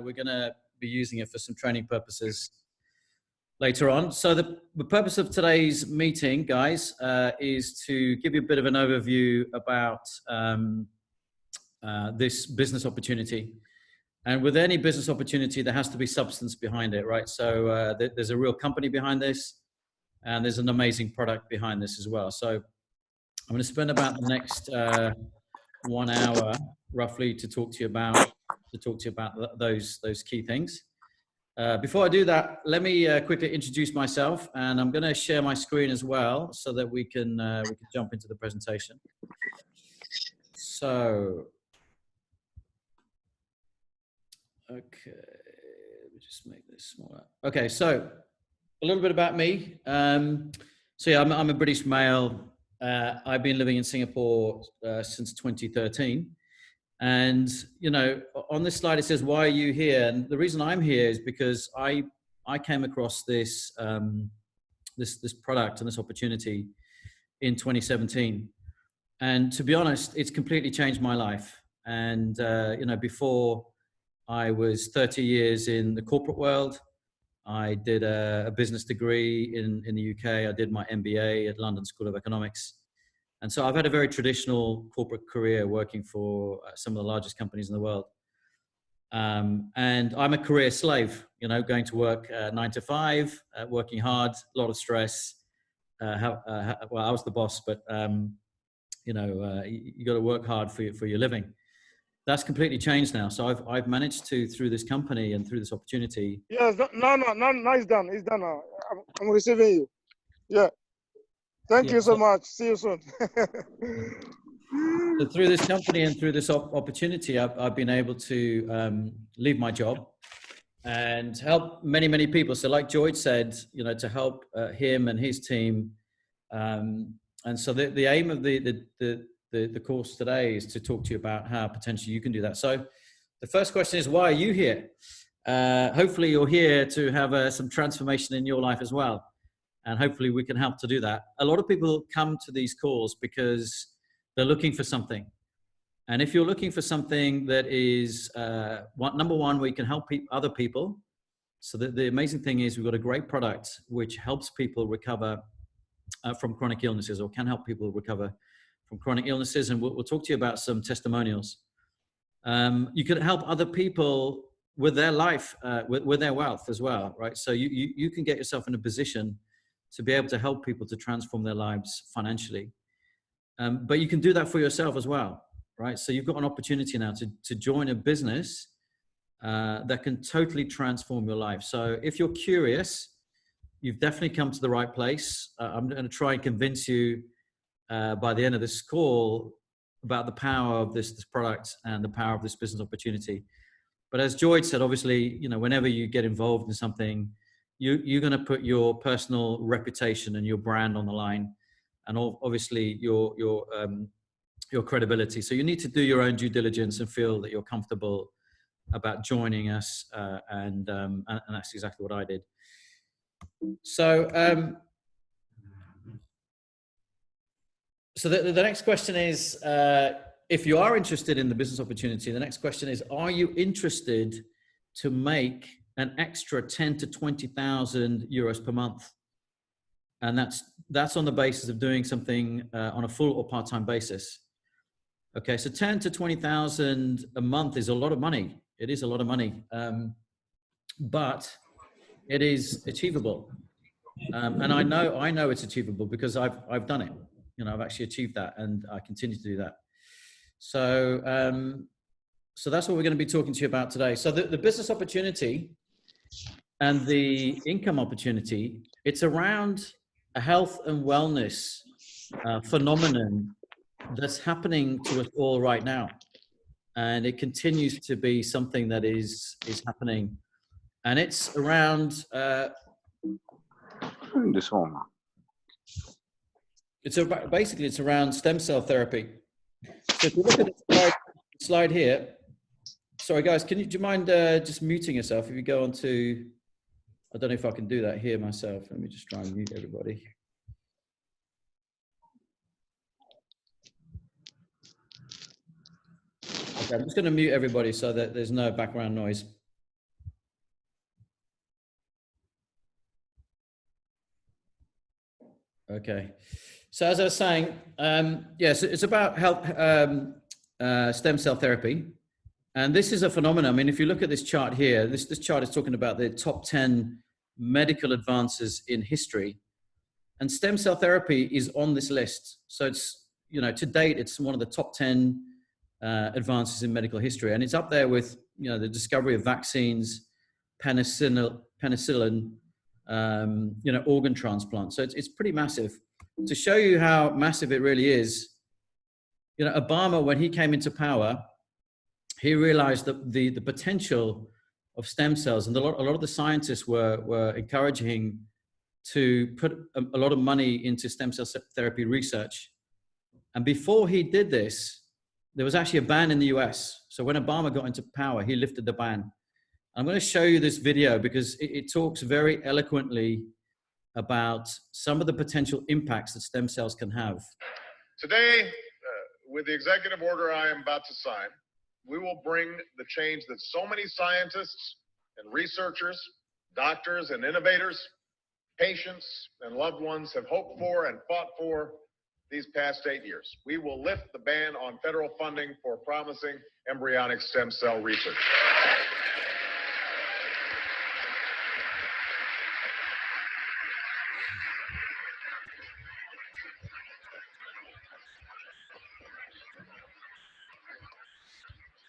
We're going to be using it for some training purposes later on. So the purpose of today's meeting, guys, is to give you a bit of an overview about this business opportunity. And with any business opportunity, there has to be substance behind it, right? So there's a real company behind this, and there's an amazing product behind this as well. So I'm going to spend about the next 1 hour, roughly, to talk to you about those key things. Before I do that, let me quickly introduce myself, and I'm going to share my screen as well so that we can jump into the presentation. So, okay, let me just make this smaller. Okay, so a little bit about me. So yeah, I'm a British male. I've been living in Singapore since 2013. And, you know, on this slide, it says, why are you here? And the reason I'm here is because I came across this, this product and this opportunity in 2017. And to be honest, it's completely changed my life. And, you know, before I was 30 years in the corporate world. I did a business degree in the UK. I did my MBA at London School of Economics. And so I've had a very traditional corporate career working for some of the largest companies in the world. And I'm a career slave, you know, going to work 9 to 5, working hard, a lot of stress. Well, I was the boss, but, you know, you got to work hard for your living. That's completely changed now. So I've managed to, through this company and through this opportunity. Yes, no, it's done. It's done now. I'm receiving you. Yeah. Thank you so much. See you soon. So through this company and through this opportunity, I've been able to leave my job and help many, many people. So like George said, you know, to help him and his team. And so the aim of the course today is to talk to you about how potentially you can do that. So the first question is, why are you here? Hopefully you're here to have some transformation in your life as well. And hopefully we can help to do that. A lot of people come to these calls because they're looking for something. And if you're looking for something that is, number one, where you can help other people. So the amazing thing is we've got a great product which helps people recover from chronic illnesses, or can help people recover from chronic illnesses. And we'll talk to you about some testimonials. You can help other people with their life, with their wealth as well, right? So you can get yourself in a position to be able to help people to transform their lives financially. But you can do that for yourself as well, right? So you've got an opportunity now to join a business that can totally transform your life. So if you're curious, you've definitely come to the right place. I'm going to try and convince you by the end of this call about the power of this product and the power of this business opportunity. But as George said, obviously, you know, whenever you get involved in something, you're going to put your personal reputation and your brand on the line, and obviously your credibility. So you need to do your own due diligence and feel that you're comfortable about joining us, and that's exactly what I did. So so the next question is, if you are interested in the business opportunity, the next question is, are you interested to make an extra 10 to 20,000 euros per month? And that's on the basis of doing something on a full or part-time basis. Okay, so 10 to 20,000 a month is a lot of money. It is a lot of money, but it is achievable. And I know it's achievable because I've done it. You know, I've actually achieved that, and I continue to do that. So, so that's what we're going to be talking to you about today. So the business opportunity and the income opportunity, it's around a health and wellness phenomenon that's happening to us all right now. And it continues to be something that is happening. And it's around... this one. Basically, it's around stem cell therapy. So if you look at the slide here, sorry guys, do you mind just muting yourself? If you go on to, I don't know if I can do that here myself. Let me just try and mute everybody. Okay, I'm just going to mute everybody so that there's no background noise. Okay. So as I was saying, yes, it's about stem cell therapy. And this is a phenomenon. I mean, if you look at this chart here, this chart is talking about the top 10 medical advances in history. And stem cell therapy is on this list. So it's, you know, to date, it's one of the top 10 advances in medical history. And it's up there with, you know, the discovery of vaccines, penicillin, you know, organ transplant. So it's pretty massive. To show you how massive it really is, you know, Obama, when he came into power, he realized that the potential of stem cells, and a lot of the scientists were encouraging to put a lot of money into stem cell therapy research. And before he did this, there was actually a ban in the US. So when Obama got into power, he lifted the ban. I'm going to show you this video because it talks very eloquently about some of the potential impacts that stem cells can have. Today, with the executive order I am about to sign, we will bring the change that so many scientists and researchers, doctors and innovators, patients and loved ones have hoped for and fought for these past 8 years. We will lift the ban on federal funding for promising embryonic stem cell research.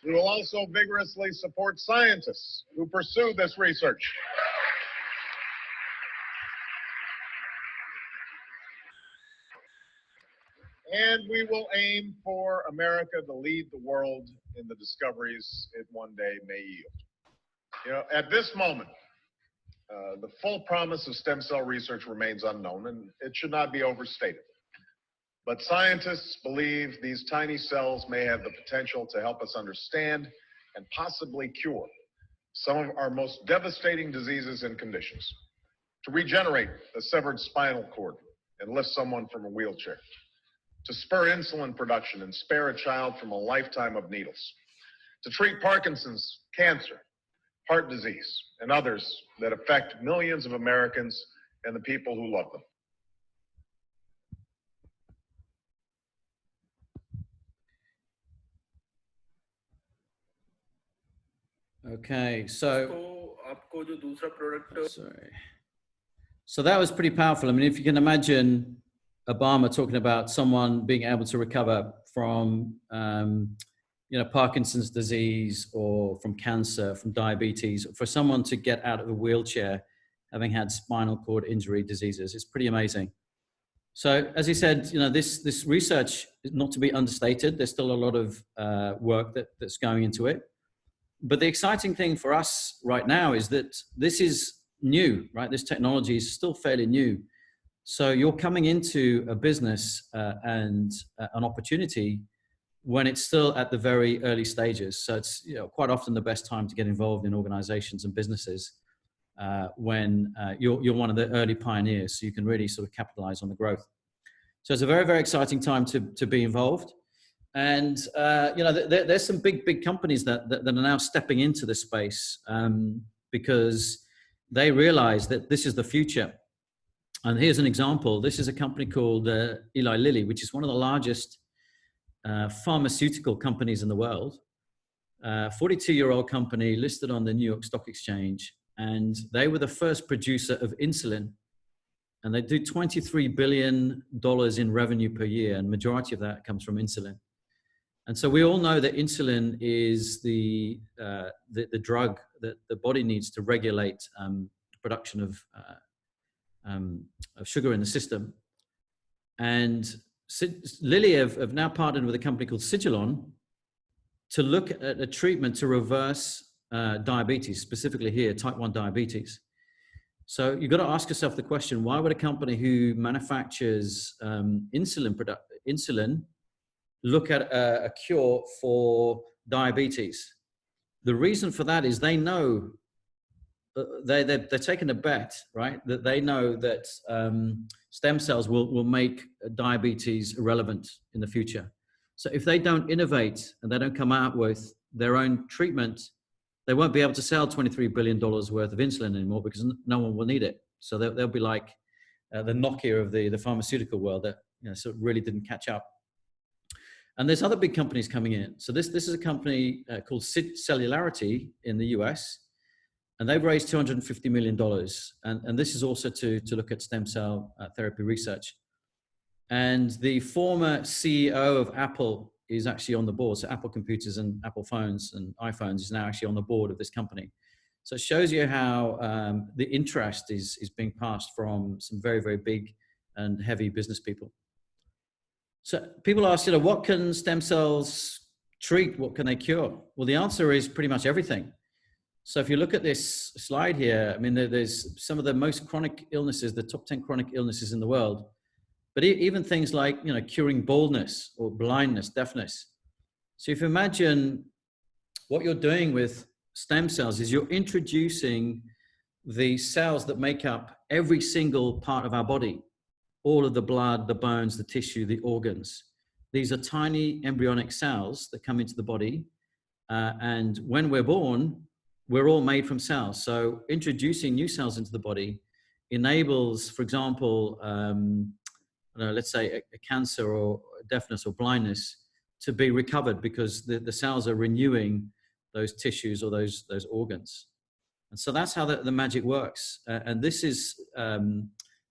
We will also vigorously support scientists who pursue this research. And we will aim for America to lead the world in the discoveries it one day may yield. You know, at this moment, the full promise of stem cell research remains unknown, and it should not be overstated. But scientists believe these tiny cells may have the potential to help us understand and possibly cure some of our most devastating diseases and conditions, to regenerate a severed spinal cord and lift someone from a wheelchair, to spur insulin production and spare a child from a lifetime of needles, to treat Parkinson's, cancer, heart disease, and others that affect millions of Americans and the people who love them. Okay, so sorry. So that was pretty powerful. I mean, if you can imagine Obama talking about someone being able to recover from, you know, Parkinson's disease or from cancer, from diabetes, for someone to get out of a wheelchair having had spinal cord injury diseases, it's pretty amazing. So as he said, you know, this research is not to be understated. There's still a lot of work that's going into it. But the exciting thing for us right now is that this is new, right? This technology is still fairly new. So you're coming into a business and an opportunity when it's still at the very early stages. So it's, you know, quite often the best time to get involved in organizations and businesses when you're one of the early pioneers, so you can really sort of capitalize on the growth. So it's a very, very exciting time to be involved. And, you know, there's some big companies that are now stepping into this space because they realize that this is the future. And here's an example. This is a company called Eli Lilly, which is one of the largest pharmaceutical companies in the world. 42-year-old company listed on the New York Stock Exchange. And they were the first producer of insulin. And they do $23 billion in revenue per year. And majority of that comes from insulin. And so we all know that insulin is the drug that the body needs to regulate production of sugar in the system. And Lilly have now partnered with a company called Sigilon to look at a treatment to reverse diabetes, specifically here, type 1 diabetes. So you've got to ask yourself the question, why would a company who manufactures insulin look at a cure for diabetes? The reason for that is they know they're taking a bet, right? That they know that stem cells will make diabetes irrelevant in the future. So if they don't innovate and they don't come out with their own treatment, they won't be able to sell $23 billion worth of insulin anymore because no one will need it. So they'll be like, the Nokia of the pharmaceutical world that sort of really didn't catch up. And there's other big companies coming in. So this is a company called Cellularity in the US, and they've raised $250 million. And this is also to look at stem cell therapy research. And the former CEO of Apple is actually on the board. So Apple computers and Apple phones and iPhones is now actually on the board of this company. So it shows you how the interest is being passed from some very, very big and heavy business people. So people ask, what can stem cells treat? What can they cure? Well, the answer is pretty much everything. So if you look at this slide here, I mean, there's some of the most chronic illnesses, the top 10 chronic illnesses in the world, but even things like, curing baldness or blindness, deafness. So if you imagine what you're doing with stem cells is you're introducing the cells that make up every single part of our body, all of the blood, the bones, the tissue, the organs. These are tiny embryonic cells that come into the body. And when we're born, we're all made from cells. So introducing new cells into the body enables, for example, let's say a cancer or deafness or blindness to be recovered because the cells are renewing those tissues or those organs. And so that's how the magic works. And this is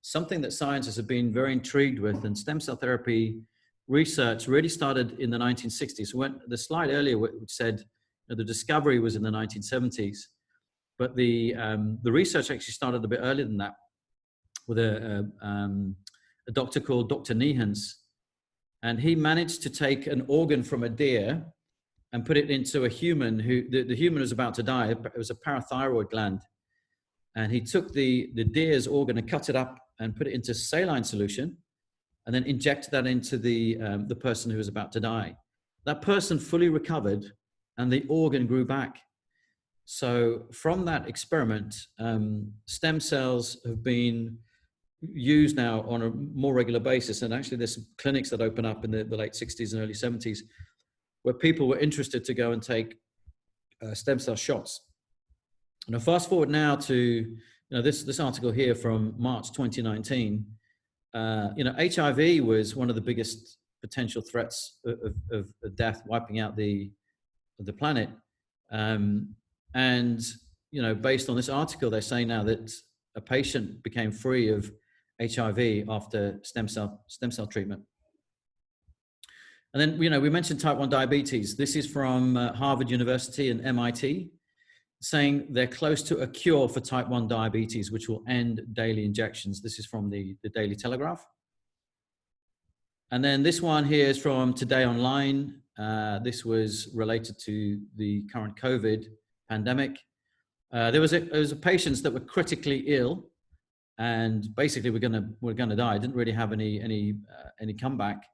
something that scientists have been very intrigued with. And stem cell therapy research really started in the 1960s. When the slide earlier which said the discovery was in the 1970s, but the research actually started a bit earlier than that with a doctor called Dr. Nehans. And he managed to take an organ from a deer and put it into a human who, the human was about to die. It was a parathyroid gland. And he took the deer's organ and cut it up and put it into saline solution and then injected that into the person who was about to die. That person fully recovered and the organ grew back. So from that experiment, stem cells have been used now on a more regular basis. And actually there's some clinics that open up in the late 60s and early 70s where people were interested to go and take stem cell shots. Now fast forward now to this article here from March 2019. HIV was one of the biggest potential threats of death, wiping out the planet. And based on this article, they're saying now that a patient became free of HIV after stem cell treatment. And then, we mentioned type 1 diabetes. This is from Harvard University and MIT, saying they're close to a cure for type 1 diabetes, which will end daily injections. This is from the Daily Telegraph. And then this one here is from Today Online. This was related to the current COVID pandemic. There was a patients that were critically ill, and basically we're gonna die. Didn't really have any comeback,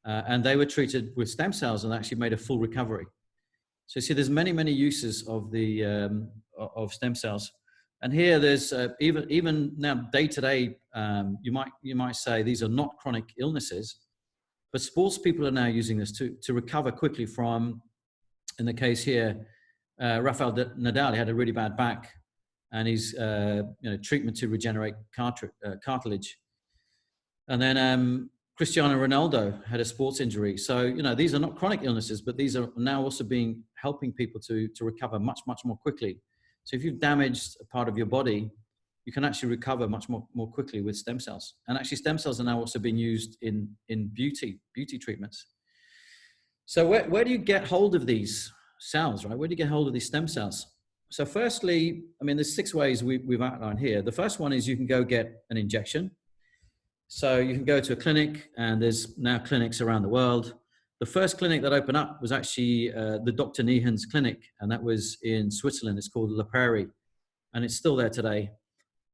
and they were treated with stem cells and actually made a full recovery. So you see, there's many uses of the of stem cells, and here there's even now day to day. You might say these are not chronic illnesses, but sports people are now using this to recover quickly from. In the case here, Rafael Nadal, he had a really bad back, and he's treatment to regenerate cartilage, and then Cristiano Ronaldo had a sports injury. So, these are not chronic illnesses, but these are now also helping people to recover much more quickly. So if you've damaged a part of your body, you can actually recover much more quickly with stem cells. And actually stem cells are now also being used in beauty treatments. So where do you get hold of these cells, right? Where do you get hold of these stem cells? So firstly, there's 6 ways we've outlined here. The first one is you can go get an injection. So you can go to a clinic, and there's now clinics around the world. The first clinic that opened up was actually the Dr. Nehans clinic, and that was in Switzerland. It's called La Prairie, and it's still there today.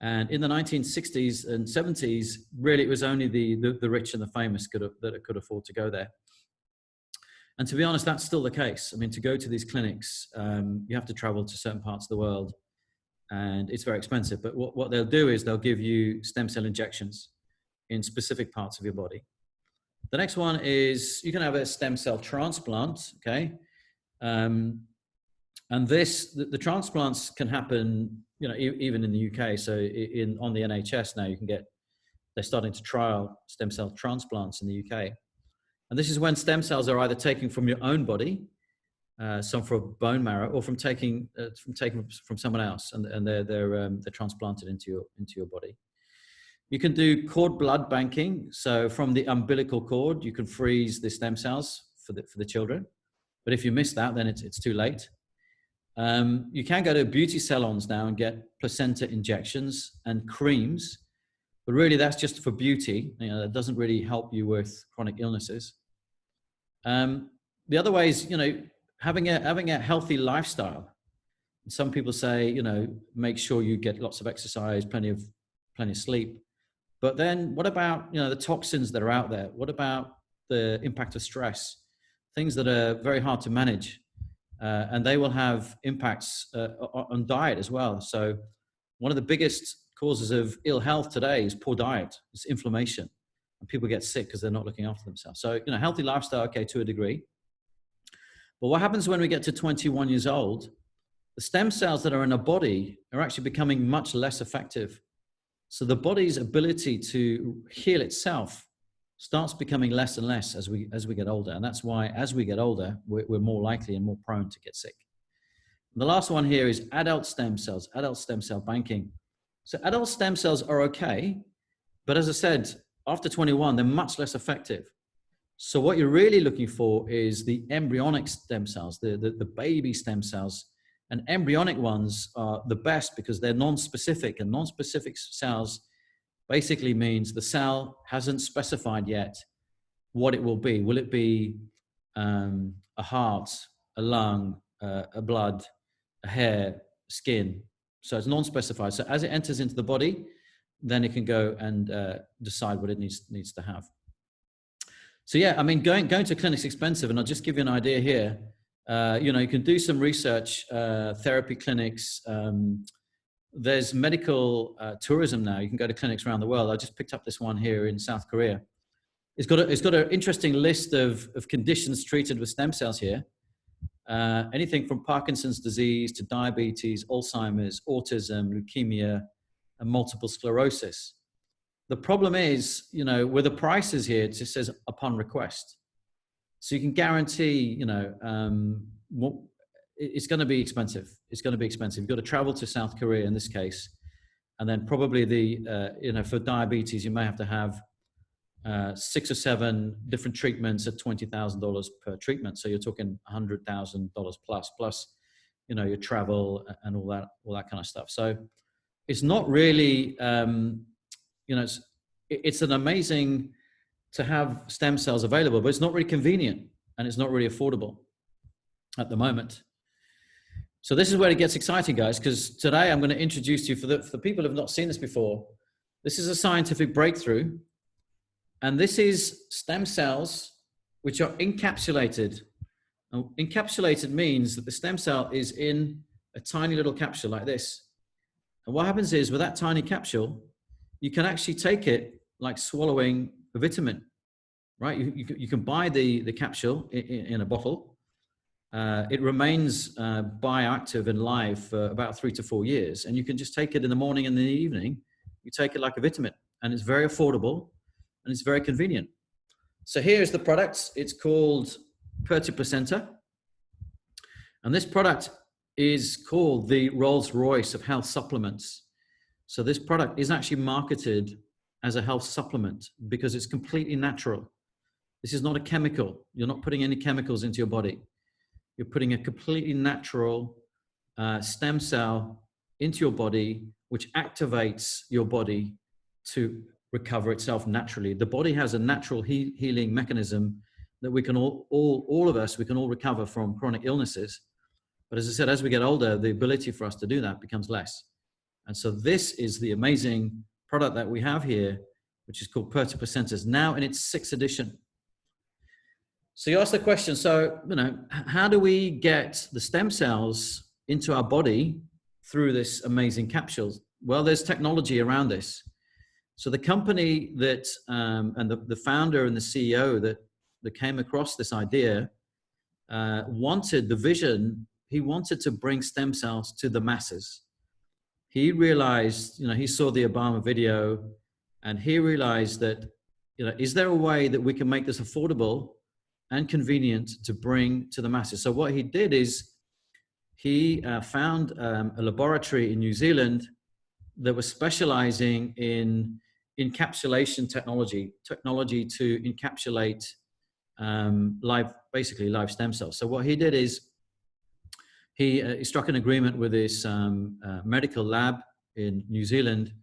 And in the 1960s and 70s, really it was only the rich and the famous that could afford to go there. And to be honest, that's still the case. To go to these clinics, you have to travel to certain parts of the world, and it's very expensive. But what they'll do is they'll give you stem cell injections in specific parts of your body. The next one is you can have a stem cell transplant, okay? And the transplants can happen, even in the UK. So on the NHS now, you can get they're starting to trial stem cell transplants in the UK. And this is when stem cells are either taken from your own body, some from bone marrow, or from taking from someone else, and they're transplanted into your body. You can do cord blood banking. So from the umbilical cord, you can freeze the stem cells for the children. But if you miss that, then it's too late. You can go to beauty salons now and get placenta injections and creams, but really that's just for beauty. You know, that doesn't really help you with chronic illnesses. The other way is, you know, having a healthy lifestyle. Some people say, you know, make sure you get lots of exercise, plenty of sleep. But then what about, you know, the toxins that are out there? What about the impact of stress? Things that are very hard to manage. And they will have impacts on diet as well. So one of the biggest causes of ill health today is poor diet. It's inflammation. And people get sick because they're not looking after themselves. So, you know, healthy lifestyle, okay, to a degree. But what happens when we get to 21 years old? The stem cells that are in our body are actually becoming much less effective. So the body's ability to heal itself starts becoming less and less as we get older. And that's why as we get older, we're more likely and more prone to get sick. And the last one here is adult stem cells, adult stem cell banking. So adult stem cells are okay, but as I said, after 21, they're much less effective. So what you're really looking for is the embryonic stem cells, the baby stem cells. And embryonic ones are the best because they're non-specific, and non-specific cells basically means the cell hasn't specified yet what it will be. Will it be a heart, a lung, a blood, a hair, skin? So it's non-specified. So as it enters into the body, then it can go and decide what it needs to have. So yeah, I mean, going to clinics is expensive, and I'll just give you an idea here. You know, you can do some research, therapy clinics. There's medical tourism now. You can go to clinics around the world. I just picked up this one here in South Korea. It's got an interesting list of conditions treated with stem cells here. Anything from Parkinson's disease to diabetes, Alzheimer's, autism, leukemia, and multiple sclerosis. The problem is, you know, with the prices here, it just says upon request. So you can guarantee, you know, it's going to be expensive. It's going to be expensive. You've got to travel to South Korea in this case. And then probably you know, for diabetes, you may have to have 6 or 7 different treatments at $20,000 per treatment. So you're talking $100,000 plus, you know, your travel and all that kind of stuff. So it's not really, you know, it's an amazing to have stem cells available, but it's not really convenient and it's not really affordable at the moment. So this is where it gets exciting, guys, because today I'm going to introduce you, for the people who have not seen this before, this is a scientific breakthrough. And this is stem cells which are encapsulated. Now, encapsulated means that the stem cell is in a tiny little capsule like this. And what happens is with that tiny capsule, you can actually take it like swallowing a vitamin, right? You can buy the capsule in a bottle. It remains bioactive and live for about 3 to 4 years. And you can just take it in the morning and in the evening. You take it like a vitamin, and it's very affordable and it's very convenient. So here's the product. It's called PURTIER Placenta. And this product is called the Rolls-Royce of health supplements. So this product is actually marketed as a health supplement because it's completely natural. This is not a chemical. You're not putting any chemicals into your body. You're putting a completely natural stem cell into your body, which activates your body to recover itself naturally. The body has a natural healing mechanism that we can all of us, we can all recover from chronic illnesses. But as I said, as we get older, the ability for us to do that becomes less. And so this is the amazing product that we have here, which is called PURTIER Placenta, now in its 6th edition. So you asked the question, so, you know, how do we get the stem cells into our body through this amazing capsule? Well, there's technology around this. So the company that, and the founder and the CEO that came across this idea wanted the vision. He wanted to bring stem cells to the masses. He realized, you know, he saw the Obama video And he realized that, is there a way that we can make this affordable and convenient to bring to the masses? So what he did is he found a laboratory in New Zealand that was specializing in encapsulation technology to encapsulate basically live stem cells. So what he did is he struck an agreement with this medical lab in New Zealand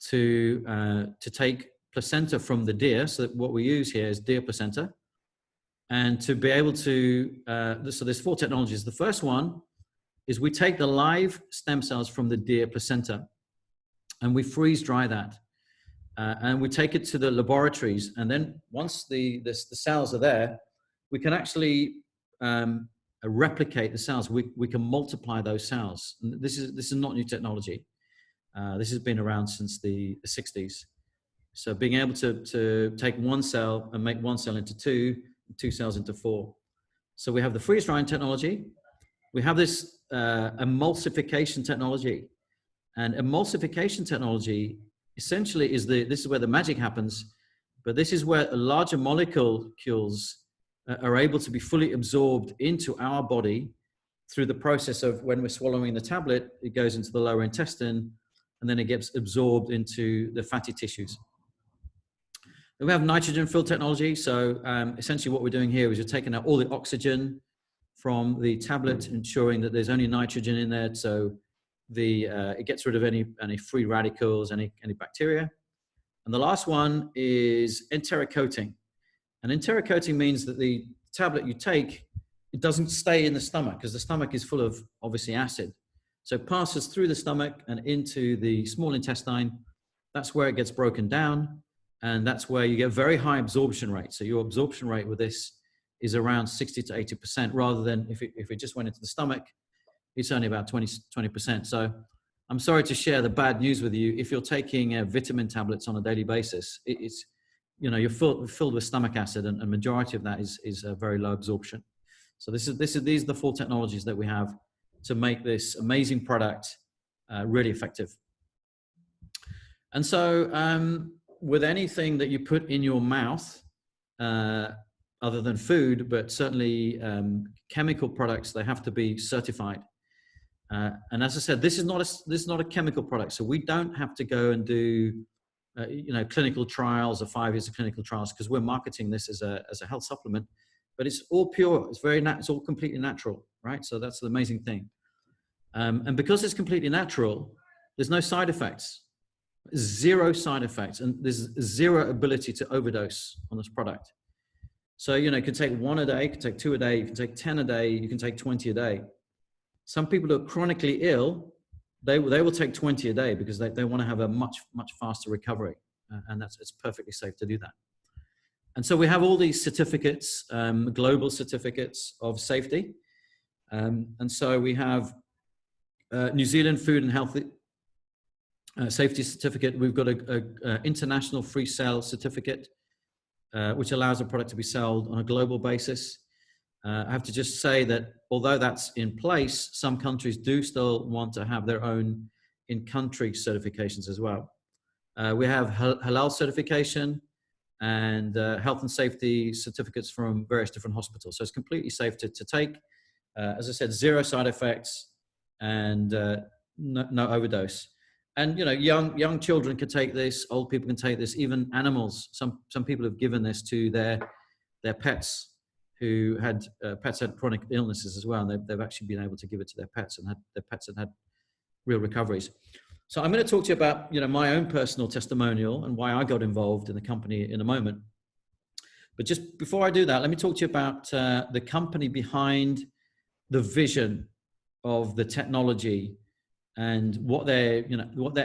to take placenta from the deer. So that what we use here is deer placenta, and to be able to, so there's 4 technologies. The first one is we take the live stem cells from the deer placenta and we freeze dry that. And we take it to the laboratories. And then once the cells are there, we can actually replicate the cells. We can multiply those cells. And this is not new technology. This has been around since the 60s. So being able to take one cell and make one cell into 2, 2 cells into 4. So we have the freeze drying technology. We have this emulsification technology. And emulsification technology essentially is this is where the magic happens, but this is where larger molecules are able to be fully absorbed into our body through the process of when we're swallowing the tablet, it goes into the lower intestine, and then it gets absorbed into the fatty tissues. And we have nitrogen-filled technology. So essentially what we're doing here is you're taking out all the oxygen from the tablet, ensuring that there's only nitrogen in there. So it gets rid of any free radicals, any bacteria. And the last one is enteric coating. And enteric coating means that the tablet you take, it doesn't stay in the stomach, because the stomach is full of, obviously, acid. So it passes through the stomach and into the small intestine. That's where it gets broken down. And that's where you get very high absorption rate. So your absorption rate with this is around 60 to 80%, rather than if it just went into the stomach, it's only about 20%. So I'm sorry to share the bad news with you. If you're taking vitamin tablets on a daily basis, it's, you're filled with stomach acid, and a majority of that is very low absorption. So these are the 4 technologies that we have to make this amazing product really effective. And so with anything that you put in your mouth, other than food, but certainly chemical products, they have to be certified. And as I said, this is not a chemical product, so we don't have to go and do clinical trials or 5 years of clinical trials, because we're marketing this as a health supplement. But it's all pure. It's all completely natural, right? So that's the amazing thing. And because it's completely natural, there's no side effects, 0 side effects, and there's 0 ability to overdose on this product. So you can take 1 a day, you can take 2 a day, you can take 10 a day, you can take 20 a day. Some people who are chronically ill, they will take 20 a day because they want to have a much faster recovery, and it's perfectly safe to do that. And so we have all these certificates, global certificates of safety. And so we have New Zealand Food and Health Safety Certificate. We've got a International Free Sale Certificate, which allows a product to be sold on a global basis. I have to just say that although that's in place, some countries do still want to have their own in-country certifications as well. We have halal certification and health and safety certificates from various different hospitals. So it's completely safe to take. As I said, 0 side effects and no overdose. And young children can take this, old people can take this, even animals. Some people have given this to their pets who had chronic illnesses as well, and they've actually been able to give it to their pets, and their pets have had real recoveries. So I'm going to talk to you about my own personal testimonial and why I got involved in the company in a moment. But just before I do that, let me talk to you about the company behind the vision of the technology and what their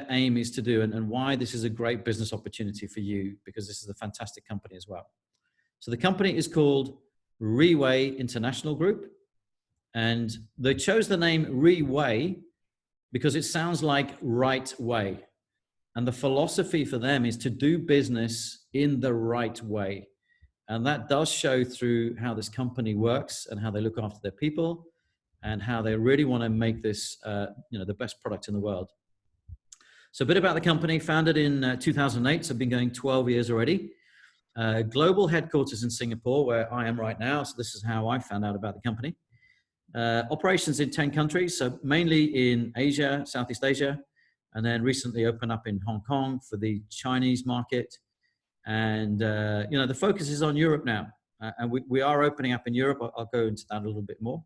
aim is to do, and why this is a great business opportunity for you, because this is a fantastic company as well. So the company is called Riway International Group, and they chose the name Riway because it sounds like right way. And the philosophy for them is to do business in the right way. And that does show through how this company works and how they look after their people and how they really want to make this, the best product in the world. So a bit about the company, founded in 2008, so I've been going 12 years already. Global headquarters in Singapore, where I am right now. So this is how I found out about the company. Operations in 10 countries, so mainly in Asia, Southeast Asia, and then recently opened up in Hong Kong for the Chinese market. And, you know, the focus is on Europe now. And we are opening up in Europe. I'll go into that a little bit more.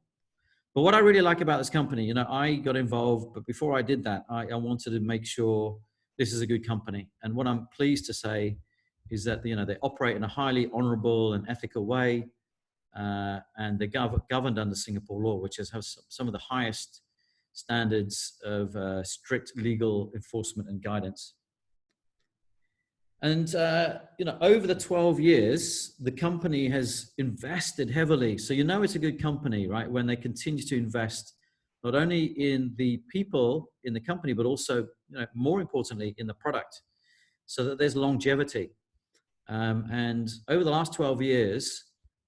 But what I really like about this company, you know, I got involved, but before I did that, I wanted to make sure this is a good company. And what I'm pleased to say is that, you know, they operate in a highly honorable and ethical way. And they're governed under Singapore law, which has some of the highest standards of strict legal enforcement and guidance. And, you know, over the 12 years, the company has invested heavily. So, you know, it's a good company, right? When they continue to invest, not only in the people in the company, but also, you know, more importantly, in the product, so that there's longevity. And over the last 12 years,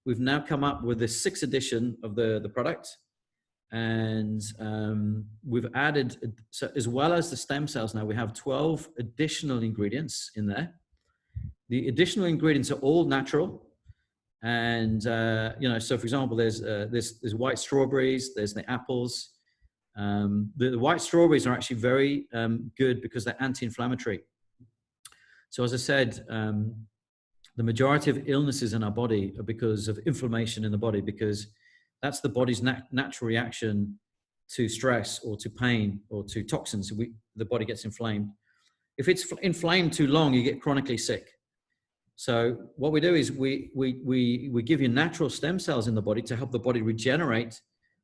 we've now come up with the 6th edition of the product. And we've added, so as well as the stem cells now, we have 12 additional ingredients in there. The additional ingredients are all natural. And, you know, so for example, there's white strawberries, there's the apples. The white strawberries are actually very good because they're anti-inflammatory. So as I said, the majority of illnesses in our body are because of inflammation in the body, because that's the body's natural reaction to stress or to pain or to toxins. The body gets inflamed. If it's inflamed too long, you get chronically sick. So what we do is we give you natural stem cells in the body to help the body regenerate.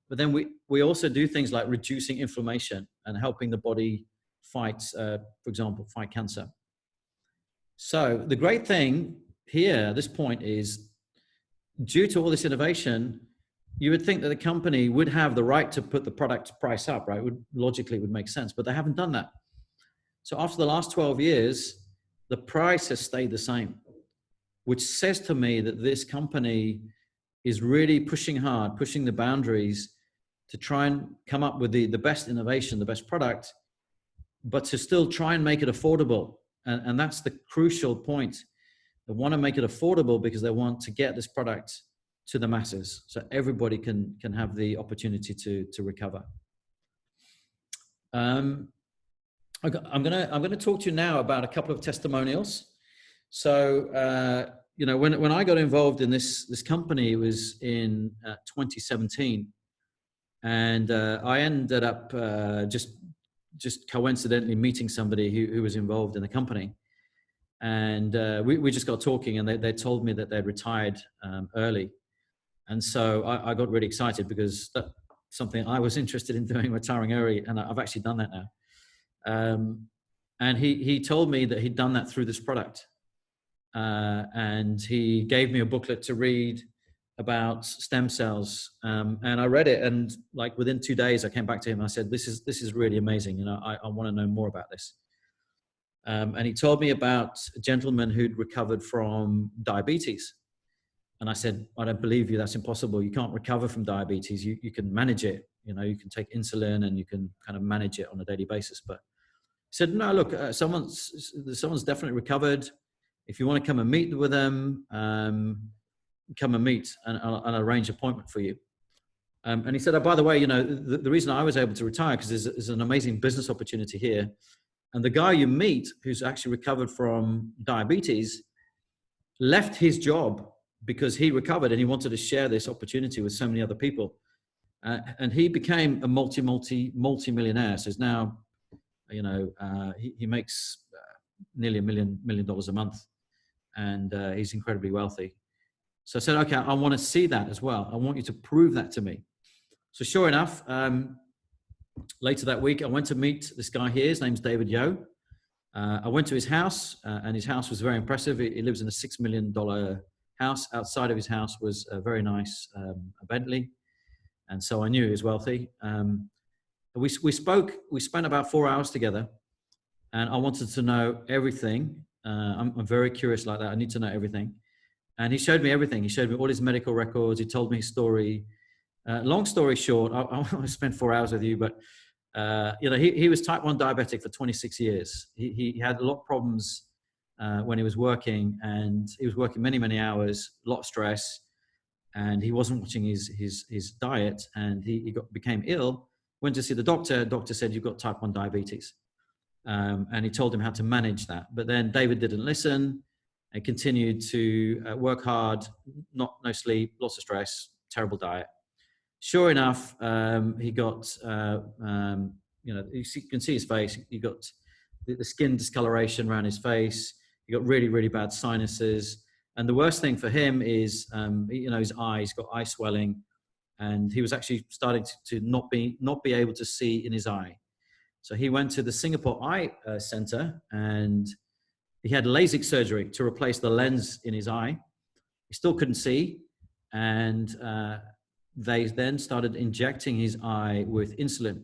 But then we also do things like reducing inflammation and helping the body fight, for example, fight cancer. So the great thing here at this point is, due to all this innovation, you would think that the company would have the right to put the product price up, right? Logically, it would make sense, but they haven't done that. So after the last 12 years, the price has stayed the same, which says to me that this company is really pushing hard, pushing the boundaries to try and come up with the best innovation, the best product, but to still try and make it affordable. And that's the crucial point. They want to make it affordable because they want to get this product to the masses, so everybody can have the opportunity to recover. I'm gonna talk to you now about a couple of testimonials. So you know, when I got involved in this company, it was in 2017, and I ended up just coincidentally meeting somebody who was involved in the company. And we just got talking, and they told me that they'd retired early. And so I got really excited because that's something I was interested in doing, retiring early, and I've actually done that now. And he told me that he'd done that through this product. And he gave me a booklet to read about stem cells. And I read it, and like within 2 days, I came back to him and I said, this is really amazing. You know, I want to know more about this. And he told me about a gentleman who'd recovered from diabetes. And I said, I don't believe you, that's impossible. You can't recover from diabetes. You can manage it. You know, you can take insulin and you can kind of manage it on a daily basis. But he said, no, look, someone's definitely recovered. If you want to come and meet with them, come and meet, and I'll arrange an appointment for you. And he said, oh, by the way, you know, the reason I was able to retire, because there's an amazing business opportunity here. And the guy you meet who's actually recovered from diabetes left his job because he recovered and he wanted to share this opportunity with so many other people. And he became a multi-millionaire. So he's now, you know, he makes nearly $1 million a month, and he's incredibly wealthy. So I said, okay, I want to see that as well. I want you to prove that to me. So sure enough, later that week, I went to meet this guy here. His name's David Yo. I went to his house, and his house was very impressive. He lives in a $6 million house. Outside of his house was a very nice a Bentley. And so I knew he was wealthy. We spent about 4 hours together, and I wanted to know everything. I'm very curious like that. I need to know everything. And he showed me everything. He showed me all his medical records. He told me his story. Long story short, I spent 4 hours with you, but You know, he was type 1 diabetic for 26 years. He had a lot of problems when he was working, and he was working many, many hours, a lot of stress, and he wasn't watching his diet, and he became ill, went to see the doctor. Doctor said, you've got type 1 diabetes. And he told him how to manage that. But then David didn't listen and continued to work hard, no sleep, lots of stress, terrible diet. Sure enough, he got, you know, you can see his face. He got the skin discoloration around his face. He got really, really bad sinuses. And the worst thing for him is, you know, his eyes, got eye swelling, and he was actually starting to not be able to see in his eye. So he went to the Singapore Eye Center, and he had LASIK surgery to replace the lens in his eye. He still couldn't see, and they then started injecting his eye with insulin,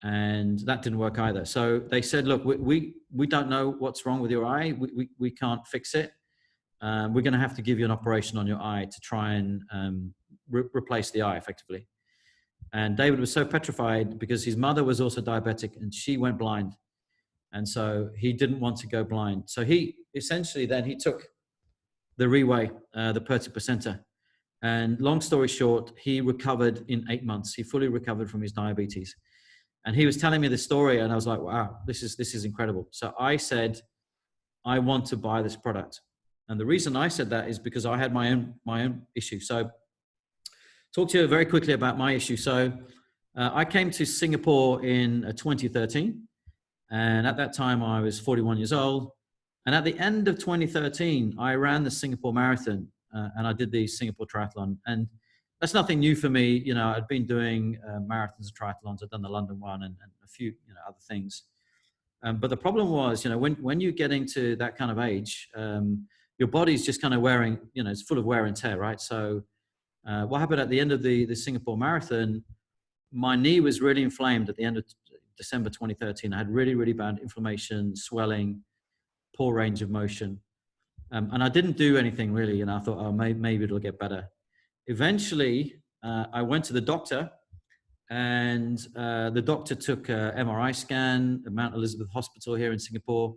and that didn't work either. So they said, look, we don't know what's wrong with your eye. We can't fix it. We're going to have to give you an operation on your eye to try and replace the eye effectively. And David was so petrified because his mother was also diabetic and she went blind. And so he didn't want to go blind. So he essentially then he took the Riway, the PURTIER Placenta. And long story short, he recovered in 8 months. He fully recovered from his diabetes. And he was telling me the story, and I was like, wow, this is incredible. So I said, I want to buy this product. And the reason I said that is because I had my own issue. So talk to you very quickly about my issue. So I came to Singapore in 2013. And at that time, I was 41 years old. And at the end of 2013, I ran the Singapore Marathon, and I did the Singapore Triathlon. And that's nothing new for me. You know, I'd been doing marathons and triathlons. I'd done the London one and a few, you know, other things. But the problem was, you know, when you get into that kind of age, your body's just kind of wearing, you know, it's full of wear and tear, right? So what happened at the end of the Singapore Marathon, my knee was really inflamed at the end of December 2013. I had really, really bad inflammation, swelling, poor range of motion. And I didn't do anything really. And I thought, oh, maybe it'll get better. Eventually, I went to the doctor, and the doctor took an MRI scan at Mount Elizabeth Hospital here in Singapore,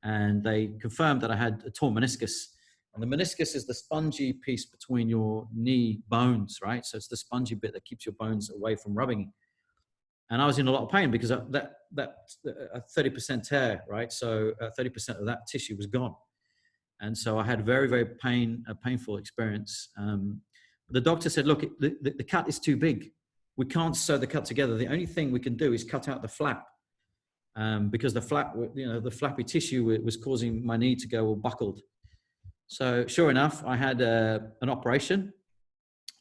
and they confirmed that I had a torn meniscus. And the meniscus is the spongy piece between your knee bones, right? So it's the spongy bit that keeps your bones away from rubbing. And I was in a lot of pain because that 30% tear, right? So 30% of that tissue was gone. And so I had a very, very painful experience. The doctor said, look, the cut is too big. We can't sew the cut together. The only thing we can do is cut out the flap, because the flap, you know, the flappy tissue was causing my knee to go all buckled. So sure enough, I had an operation,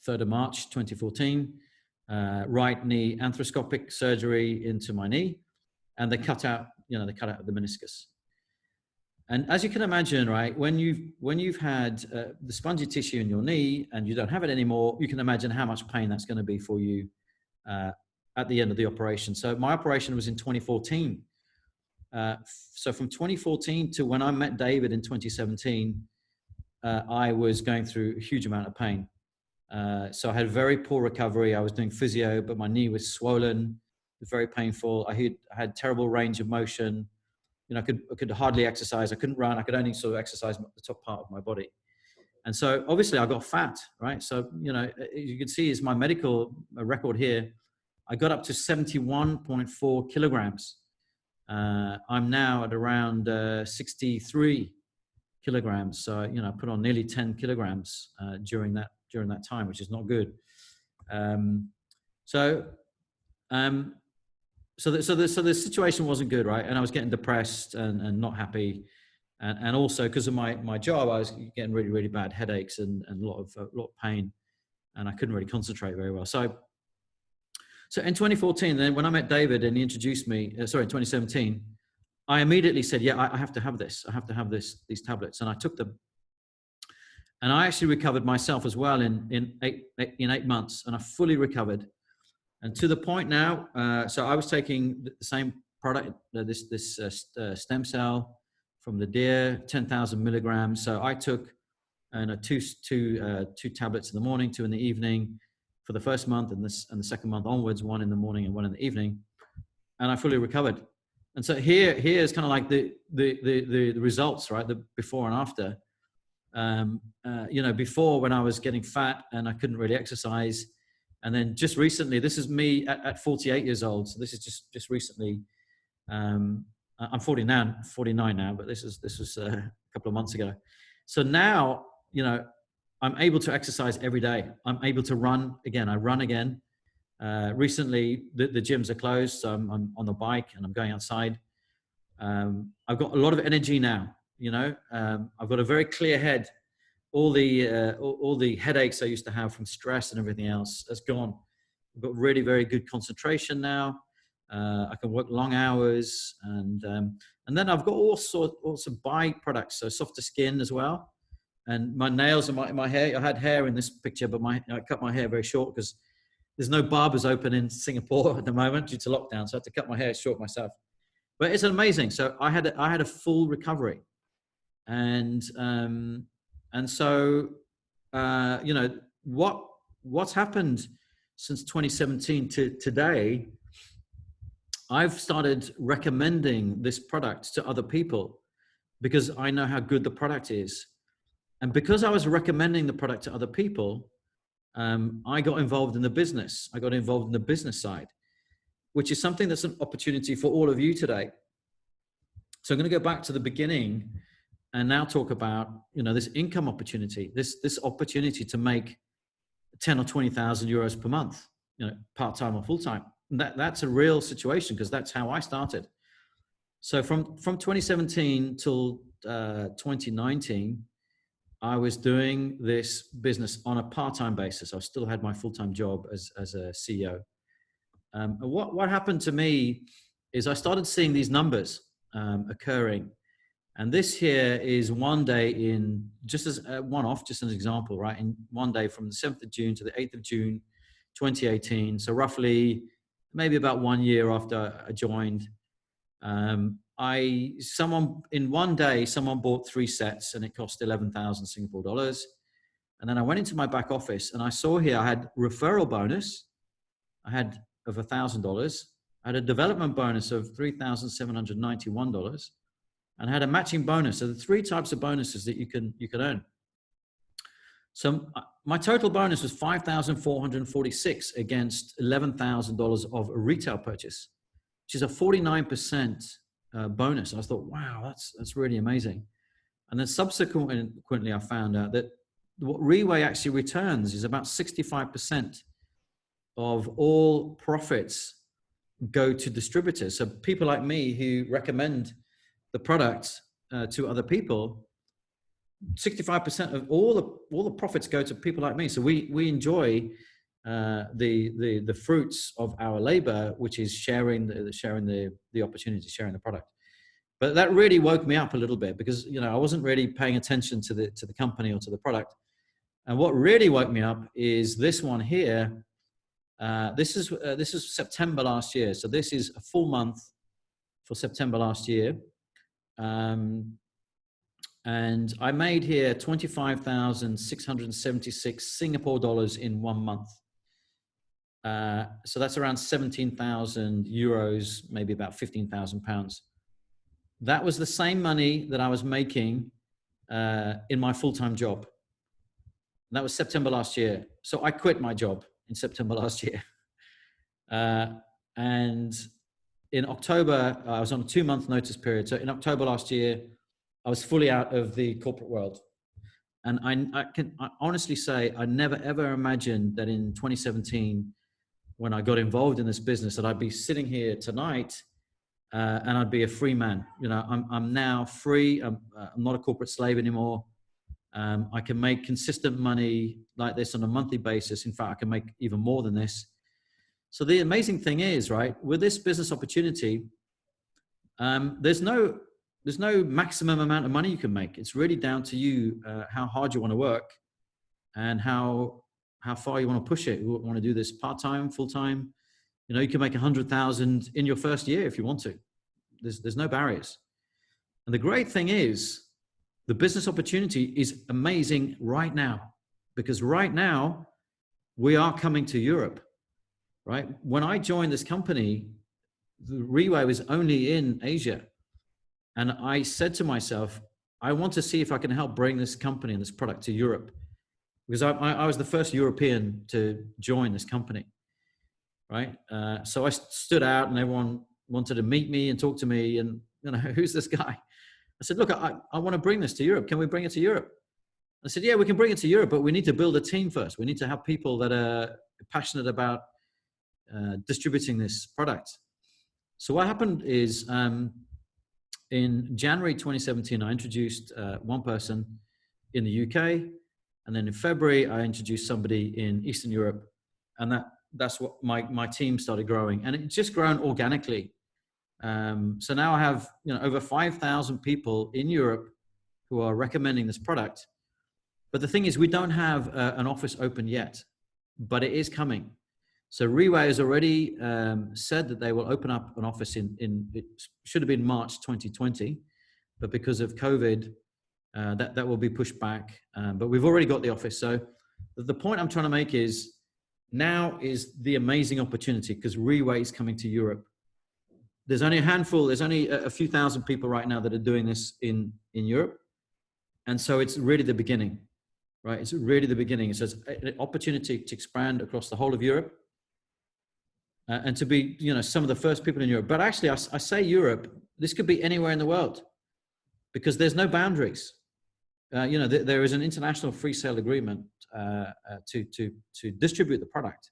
3rd of March, 2014, right knee arthroscopic surgery into my knee, and they cut out, you know, the meniscus. And as you can imagine, right, when you've had the spongy tissue in your knee and you don't have it anymore, you can imagine how much pain that's going to be for you at the end of the operation. So my operation was in 2014. So from 2014 to when I met David in 2017, I was going through a huge amount of pain. So I had very poor recovery. I was doing physio, but my knee was swollen. It was very painful. I had terrible range of motion. You know, I could hardly exercise. I couldn't run. I could only sort of exercise the top part of my body. And so obviously I got fat, right? So, you know, you can see is my medical record here. I got up to 71.4 kilograms. I'm now at around 63 kilograms. So, you know, I put on nearly 10 kilograms during that time, which is not good. So the situation wasn't good, right? And I was getting depressed and not happy. And also because of my job, I was getting really, really bad headaches and a lot of pain, and I couldn't really concentrate very well. So in 2014, then when I met David and he introduced me, in 2017, I immediately said, yeah, I have to have this. I have to have these tablets. And I took them. And I actually recovered myself as well in 8 months, and I fully recovered. And to the point now, so I was taking the same product, this stem cell from the deer, 10,000 milligrams. So I took two tablets in the morning, 2 in the evening for the first month, and the second month onwards, 1 in the morning and 1 in the evening. and I fully recovered. And so here's kind of like the results, right? The before and after. You know, before, when I was getting fat and I couldn't really exercise, and then just recently, this is me at 48 years old. So this is just recently. I'm 49 now, but this was a couple of months ago. So now, you know, I'm able to exercise every day. I'm able to run again. I run again. Recently, the gyms are closed, so I'm on the bike and I'm going outside. I've got a lot of energy now. You know, I've got a very clear head. All the headaches I used to have from stress and everything else has gone. I've got really very good concentration now. I can work long hours, and then I've got also byproducts, so softer skin as well. And my nails and my hair. I had hair in this picture, but I cut my hair very short because there's no barbers open in Singapore at the moment due to lockdown, so I had to cut my hair short myself. But it's amazing. So I had a full recovery, and so you know, what's happened since 2017 to today. I've started recommending this product to other people because I know how good the product is. And because I was recommending the product to other people, I got involved in the business. I got involved in the business side, which is something that's an opportunity for all of you today. So I'm going to go back to the beginning and now talk about, you know, this income opportunity, this opportunity to make 10 or 20,000 euros per month, you know, part-time or full-time. That's a real situation because that's how I started. So from 2017 till 2019, I was doing this business on a part-time basis. I still had my full-time job as a CEO. And what happened to me is I started seeing these numbers occurring. And this here is one day in, just as a one-off, just an example, right? In one day from the 7th of June to the 8th of June, 2018. So roughly, maybe about 1 year after I joined, in one day, someone bought 3 sets and it cost 11,000 Singapore dollars. And then I went into my back office and I saw here, I had referral bonus. I had of $1,000. I had a development bonus of $3,791. And I had a matching bonus. So the 3 types of bonuses that you can earn. So my total bonus was $5,446 against $11,000 of a retail purchase, which is a 49% bonus. I thought, wow, that's really amazing. And then subsequently, I found out that what Riway actually returns is about 65% of all profits go to distributors. So people like me who recommend the product to other people, 65% of all the profits go to people like me. So we enjoy the fruits of our labor, which is sharing the opportunity, sharing the product. But that really woke me up a little bit because, you know, I wasn't really paying attention to the company or to the product. And what really woke me up is this one here. This is September last year. So this is a full month for September last year. And I made here 25,676 Singapore dollars in 1 month. So that's around 17,000 euros, maybe about 15,000 pounds. That was the same money that I was making in my full-time job. And that was September last year. So I quit my job in September last year. And in October, I was on a 2-month notice period. So in October last year, I was fully out of the corporate world. And I honestly say, I never, ever imagined that in 2017, when I got involved in this business, that I'd be sitting here tonight and I'd be a free man. You know, I'm now free. I'm not a corporate slave anymore. I can make consistent money like this on a monthly basis. In fact, I can make even more than this. So the amazing thing is, right, with this business opportunity, there's no maximum amount of money you can make. It's really down to you how hard you want to work and how far you want to push it. You want to do this part-time, full-time. You know, you can make 100,000 in your first year if you want to. There's no barriers. And the great thing is, the business opportunity is amazing right now, because right now we are coming to Europe, right? When I joined this company, Riway was only in Asia. And I said to myself, I want to see if I can help bring this company and this product to Europe, because I was the first European to join this company, right? So I stood out and everyone wanted to meet me and talk to me and, you know, who's this guy? I said, look, I want to bring this to Europe. Can we bring it to Europe? I said, yeah, we can bring it to Europe, but we need to build a team first. We need to have people that are passionate about distributing this product. So what happened is in January 2017, I introduced one person in the UK. And then in February, I introduced somebody in Eastern Europe. And that's what my team started growing. And it's just grown organically. So now I have, you know, over 5,000 people in Europe who are recommending this product. But the thing is, we don't have an office open yet, but it is coming. So Riway has already said that they will open up an office it should have been March 2020, but because of COVID, that will be pushed back. But we've already got the office. So the point I'm trying to make is now is the amazing opportunity, because Riway is coming to Europe. There's only a handful, there's only a few thousand people right now that are doing this in Europe. And so it's really the beginning, right? It's really the beginning. It's an opportunity to expand across the whole of Europe and to be, you know, some of the first people in Europe. But actually, I say Europe, this could be anywhere in the world because there's no boundaries. You know, there is an international free sale agreement to distribute the product.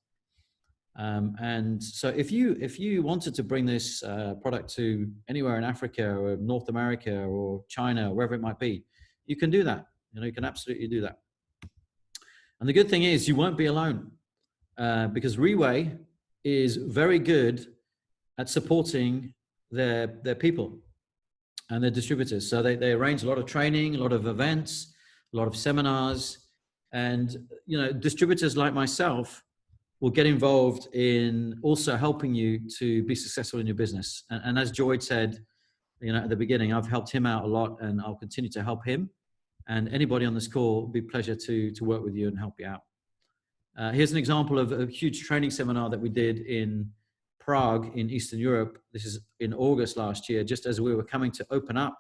And so if you wanted to bring this product to anywhere in Africa or North America or China or wherever it might be, you can do that. You know, you can absolutely do that. And the good thing is you won't be alone because Riway is very good at supporting their people and their distributors. So they arrange a lot of training, a lot of events, a lot of seminars, and, you know, distributors like myself will get involved in also helping you to be successful in your business. And as Joyd said, you know, at the beginning, I've helped him out a lot and I'll continue to help him. And anybody on this call, it'll be a pleasure to work with you and help you out. Here's an example of a huge training seminar that we did in Prague in Eastern Europe. This is in August last year, just as we were coming to open up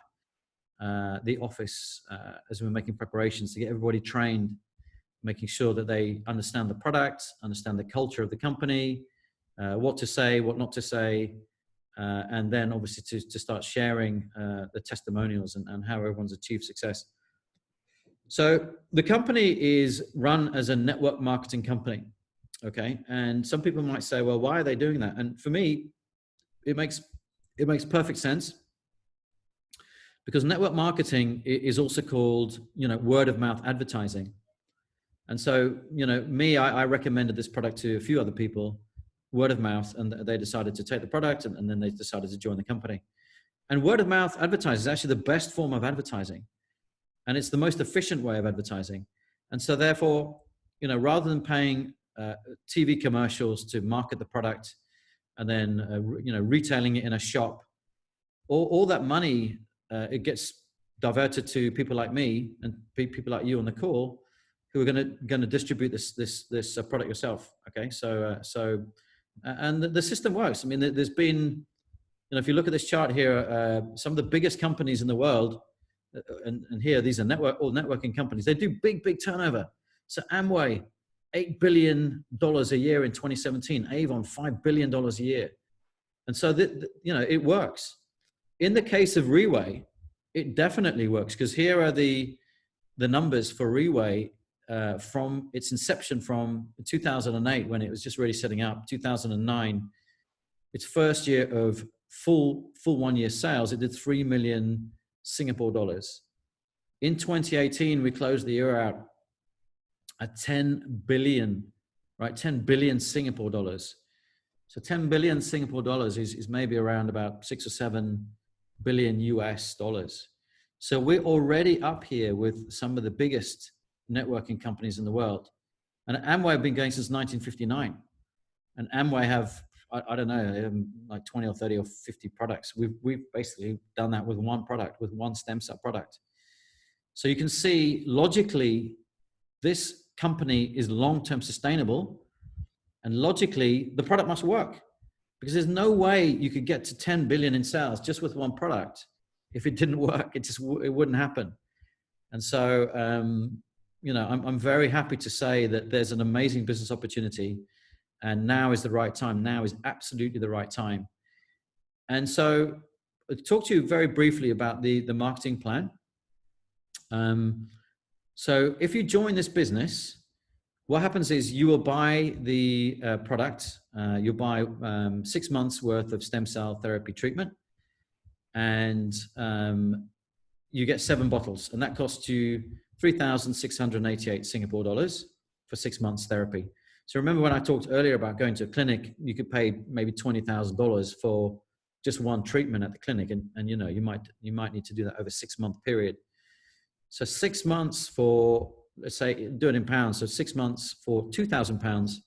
the office, as we were making preparations to get everybody trained, making sure that they understand the product, understand the culture of the company, what to say, what not to say, and then obviously to start sharing the testimonials and how everyone's achieved success. So the company is run as a network marketing company, okay? And some people might say, well, why are they doing that? And for me, it makes perfect sense because network marketing is also called, you know, word of mouth advertising. And so, you know, I recommended this product to a few other people, word of mouth, and they decided to take the product and then they decided to join the company. And word of mouth advertising is actually the best form of advertising. And it's the most efficient way of advertising. And so therefore, you know, rather than paying TV commercials to market the product and then, you know, retailing it in a shop, all that money, it gets diverted to people like me and people like you on the call who are going to distribute this product yourself. Okay. And the system works. I mean, there's been, you know, if you look at this chart here, some of the biggest companies in the world, and here, these are all networking companies. They do big turnover. So Amway, $8 billion a year in 2017. Avon, $5 billion a year. And so, you know, it works. In the case of Riway, it definitely works because here are the numbers for Riway from its inception from 2008 when it was just really setting up, 2009. Its first year of full 1 year sales, it did 3 million Singapore dollars. In 2018, we closed the year out at 10 billion, right? 10 billion Singapore dollars. So 10 billion Singapore dollars is maybe around about 6 or 7 billion US dollars. So we're already up here with some of the biggest networking companies in the world. And Amway have been going since 1959. And Amway have, I don't know, like 20 or 30 or 50 products. We've basically done that with one product, with one stem cell product. So you can see logically, this company is long-term sustainable and logically the product must work. because there's no way you could get to 10 billion in sales just with one product. If it didn't work, it wouldn't happen. And so, you know, I'm very happy to say that there's an amazing business opportunity, and now is the right time. Now is absolutely the right time. And so I'll talk to you very briefly about the marketing plan. So if you join this business, what happens is you will buy the product. You'll buy 6 months worth of stem cell therapy treatment, and you get 7 bottles, and that costs you 3,688 Singapore dollars for 6 months therapy. So remember when I talked earlier about going to a clinic, you could pay maybe $20,000 for just one treatment at the clinic, and you know, you might need to do that over a 6-month period. So 6 months for, let's say, do it in pounds. So 6 months for £2,000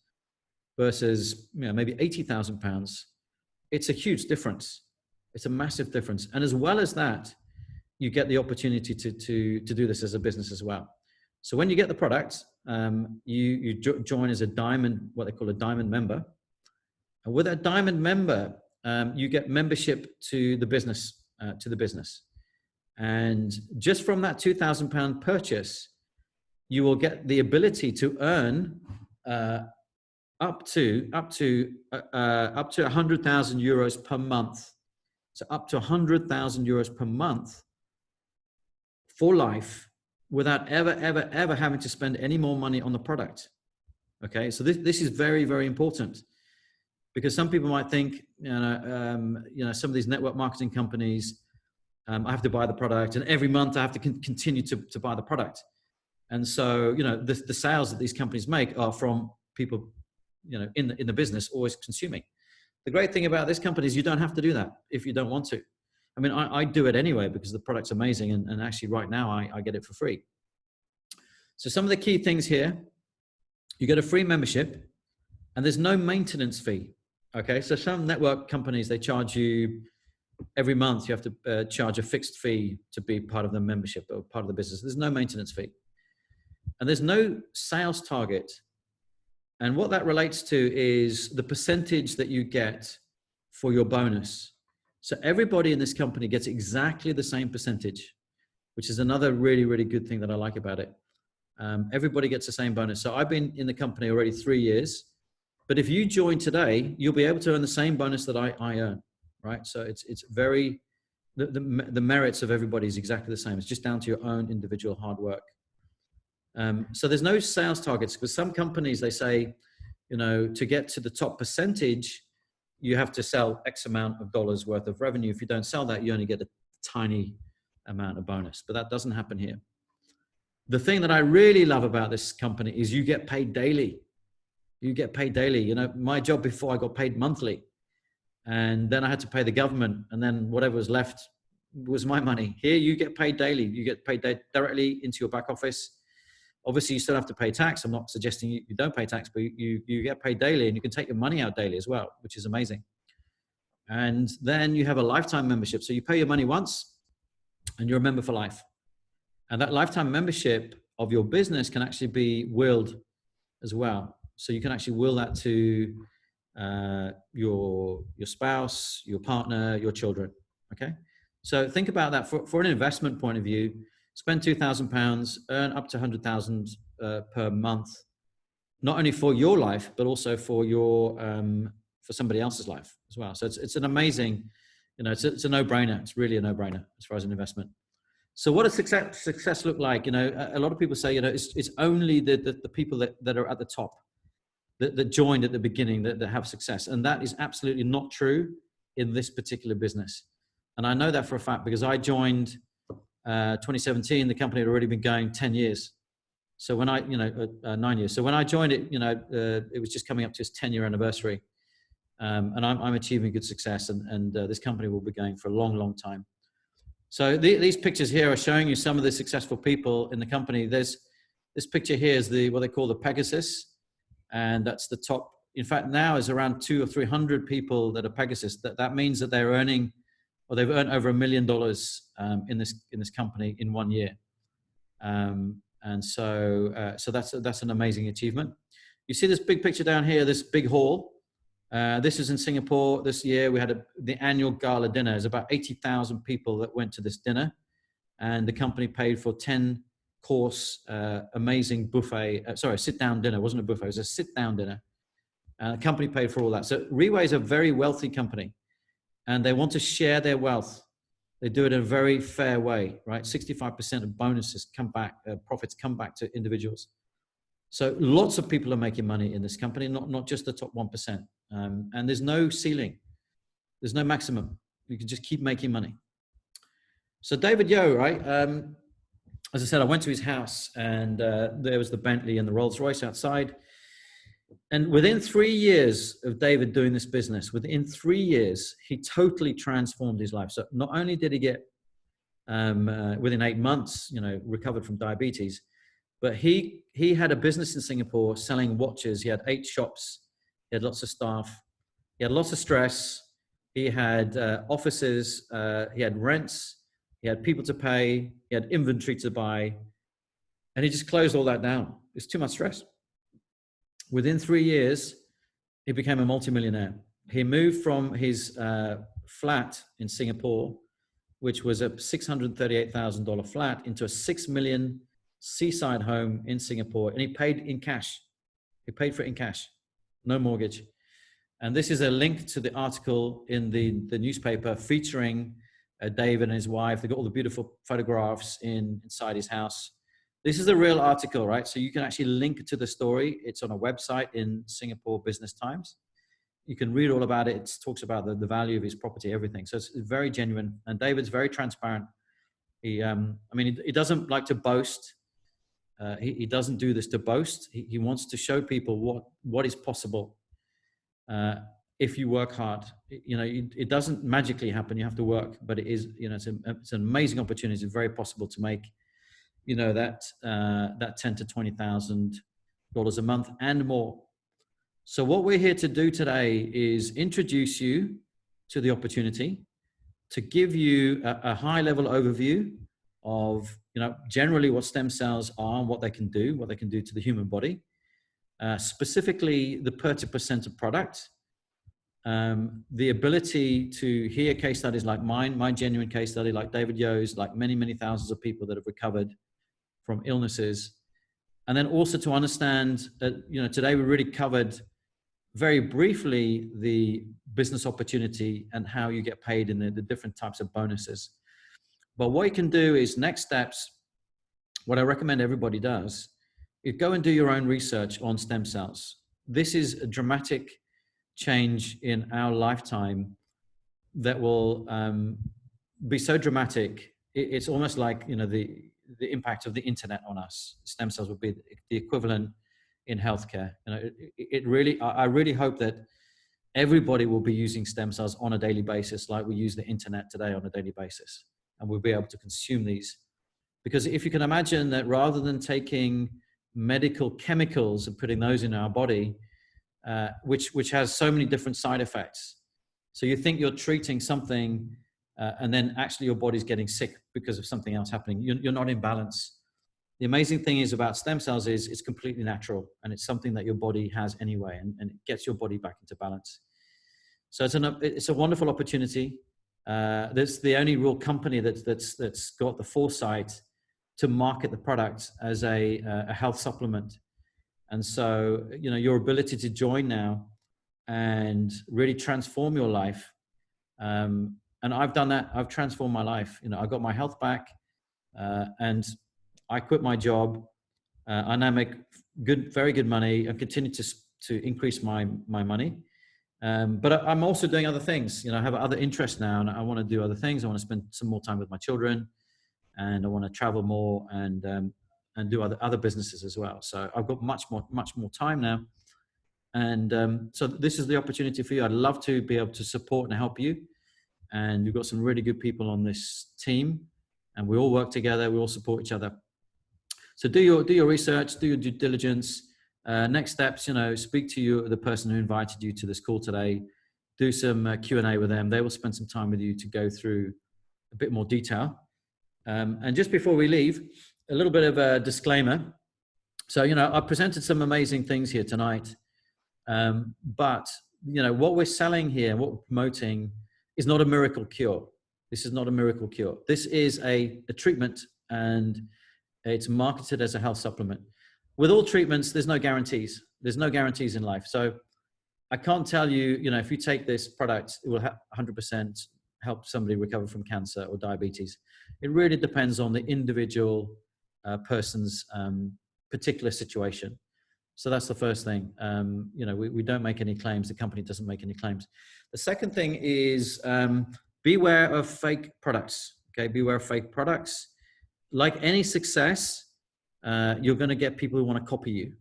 versus, you know, maybe £80,000. It's a huge difference. It's a massive difference. And as well as that, you get the opportunity to do this as a business as well. So when you get the product, you join as a diamond, what they call a diamond member. And with a diamond member, you get membership to the business, And just from that £2,000 purchase, you will get the ability to earn up to 100,000 euros per month. So up to 100,000 euros per month for life, without ever having to spend any more money on the product. Okay, so this is very, very important, because some people might think, you know, some of these network marketing companies, I have to buy the product, and every month I have to continue to buy the product. And so, you know, the sales that these companies make are from people, you know, in the business always consuming. The great thing about this company is you don't have to do that if you don't want to. I mean, I do it anyway because the product's amazing, and actually right now I get it for free. So some of the key things here, you get a free membership, and there's no maintenance fee. Okay, so some network companies, they charge you every month, you have to charge a fixed fee to be part of the membership or part of the business. There's no maintenance fee. And there's no sales target. And what that relates to is the percentage that you get for your bonus. So everybody in this company gets exactly the same percentage, which is another really, really good thing that I like about it. Everybody gets the same bonus. So I've been in the company already 3 years, but if you join today, you'll be able to earn the same bonus that I earn, right? So it's very, the merits of everybody is exactly the same. It's just down to your own individual hard work. So there's no sales targets, because some companies, they say, you know, to get to the top percentage, you have to sell X amount of dollars worth of revenue. If you don't sell that, you only get a tiny amount of bonus, but that doesn't happen here. The thing that I really love about this company is you get paid daily. You get paid daily. You know, my job before, I got paid monthly, and then I had to pay the government, and then whatever was left was my money. Here, you get paid daily. You get paid directly into your back office. Obviously, you still have to pay tax. I'm not suggesting you don't pay tax, but you get paid daily, and you can take your money out daily as well, which is amazing. And then you have a lifetime membership. So you pay your money once, and you're a member for life. And that lifetime membership of your business can actually be willed as well. So you can actually will that to your spouse, your partner, your children. Okay. So think about that for an investment point of view. Spend £2,000, earn up to 100,000 per month, not only for your life, but also for your for somebody else's life as well. So it's an amazing, you know, it's a no-brainer. It's really a no-brainer as far as an investment. So what does success look like? You know, a lot of people say, you know, it's only the people that are at the top, that joined at the beginning that have success. And that is absolutely not true in this particular business. And I know that for a fact because I joined 2017, the company had already been going 10 years. So when 9 years. So when I joined it, you know, it was just coming up to its 10-year anniversary. And I'm achieving good success, and this company will be going for a long, long time. So these pictures here are showing you some of the successful people in the company. There's this picture here is what they call the Pegasus, and that's the top. In fact, now is around 200 or 300 people that are Pegasus. That means that they're earning, or they've earned over $1 million in this company in 1 year. And so that's an amazing achievement. You see this big picture down here, this big hall. This is in Singapore this year. We had the annual gala dinner. There's about 80,000 people that went to this dinner, and the company paid for 10-course amazing buffet. Sorry, sit-down dinner. It wasn't a buffet. It was a sit-down dinner. The company paid for all that. So Riway is a very wealthy company, and they want to share their wealth. They do it in a very fair way, right? 65% of bonuses come back, profits come back to individuals. So lots of people are making money in this company, not just the top 1%. And there's no ceiling. There's no maximum. You can just keep making money. So David Yo, right? As I said, I went to his house, and there was the Bentley and the Rolls Royce outside. And within 3 years of David doing this business, within 3 years, he totally transformed his life. So not only did he get, within 8 months, recovered from diabetes, but he had a business in Singapore selling watches. He had 8 shops. He had lots of staff. He had lots of stress. He had offices. He had rents. He had people to pay. He had inventory to buy. And he just closed all that down. It's too much stress. Within 3 years, he became a multimillionaire. He moved from his flat in Singapore, which was a $638,000 flat, into a $6 million seaside home in Singapore. And he paid in cash. He paid for it in cash, no mortgage. And this is a link to the article in the newspaper featuring David and his wife. They got all the beautiful photographs inside his house. This is a real article, right? So you can actually link to the story. It's on a website in Singapore Business Times. You can read all about it. It talks about the value of his property, everything. So it's very genuine. And David's very transparent. He doesn't like to boast. He doesn't do this to boast. He wants to show people what is possible if you work hard. It doesn't magically happen. You have to work, but it is. It's an amazing opportunity. It's very possible to make, that $10,000 to $20,000 a month and more. So what we're here to do today is introduce you to the opportunity, to give you a high-level overview of, generally what stem cells are and what they can do to the human body, specifically the Placenta product, the ability to hear case studies like mine, my genuine case study, like David Yo's, like many, many thousands of people that have recovered from illnesses. And then also to understand that, today we really covered very briefly the business opportunity and how you get paid in the different types of bonuses. But what you can do is next steps, what I recommend everybody does, is go and do your own research on stem cells. This is a dramatic change in our lifetime that will be so dramatic. It's almost like, the impact of the internet on us. Stem cells would be the equivalent in healthcare. I really hope that everybody will be using stem cells on a daily basis, like we use the internet today on a daily basis, and we'll be able to consume these. Because if you can imagine that rather than taking medical chemicals and putting those in our body, which has so many different side effects. So you think you're treating something and then actually your body's getting sick because of something else happening. You're not in balance. The amazing thing is about stem cells is it's completely natural, and it's something that your body has anyway, and it gets your body back into balance. So it's a wonderful opportunity. That's the only real company that's got the foresight to market the product as a health supplement. And so, your ability to join now and really transform your life. And I've done that. I've transformed my life. I got my health back, and I quit my job. I now make very good money. I continue to increase my money. But I'm also doing other things. I have other interests now, and I want to do other things. I want to spend some more time with my children, and I want to travel more and do other businesses as well. So I've got much more time now. And so this is the opportunity for you. I'd love to be able to support and help you. And we've got some really good people on this team, and we all work together. We all support each other. So do your research, do your due diligence. Next steps, speak to the person who invited you to this call today. Do some Q&A with them. They will spend some time with you to go through a bit more detail. And just before we leave, a little bit of a disclaimer. So, I presented some amazing things here tonight, but you know, what we're selling here, what we're promoting is not a miracle cure. This is not a miracle cure. This is a treatment, and it's marketed as a health supplement. With all treatments, there's no guarantees. There's no guarantees in life. So I can't tell you, you know, if you take this product, it will 100% help somebody recover from cancer or diabetes. It really depends on the individual person's particular situation. So that's the first thing. You know, we don't make any claims. The company doesn't make any claims. The second thing is beware of fake products. Okay, beware of fake products. Like any success, you're going to get people who want to copy you.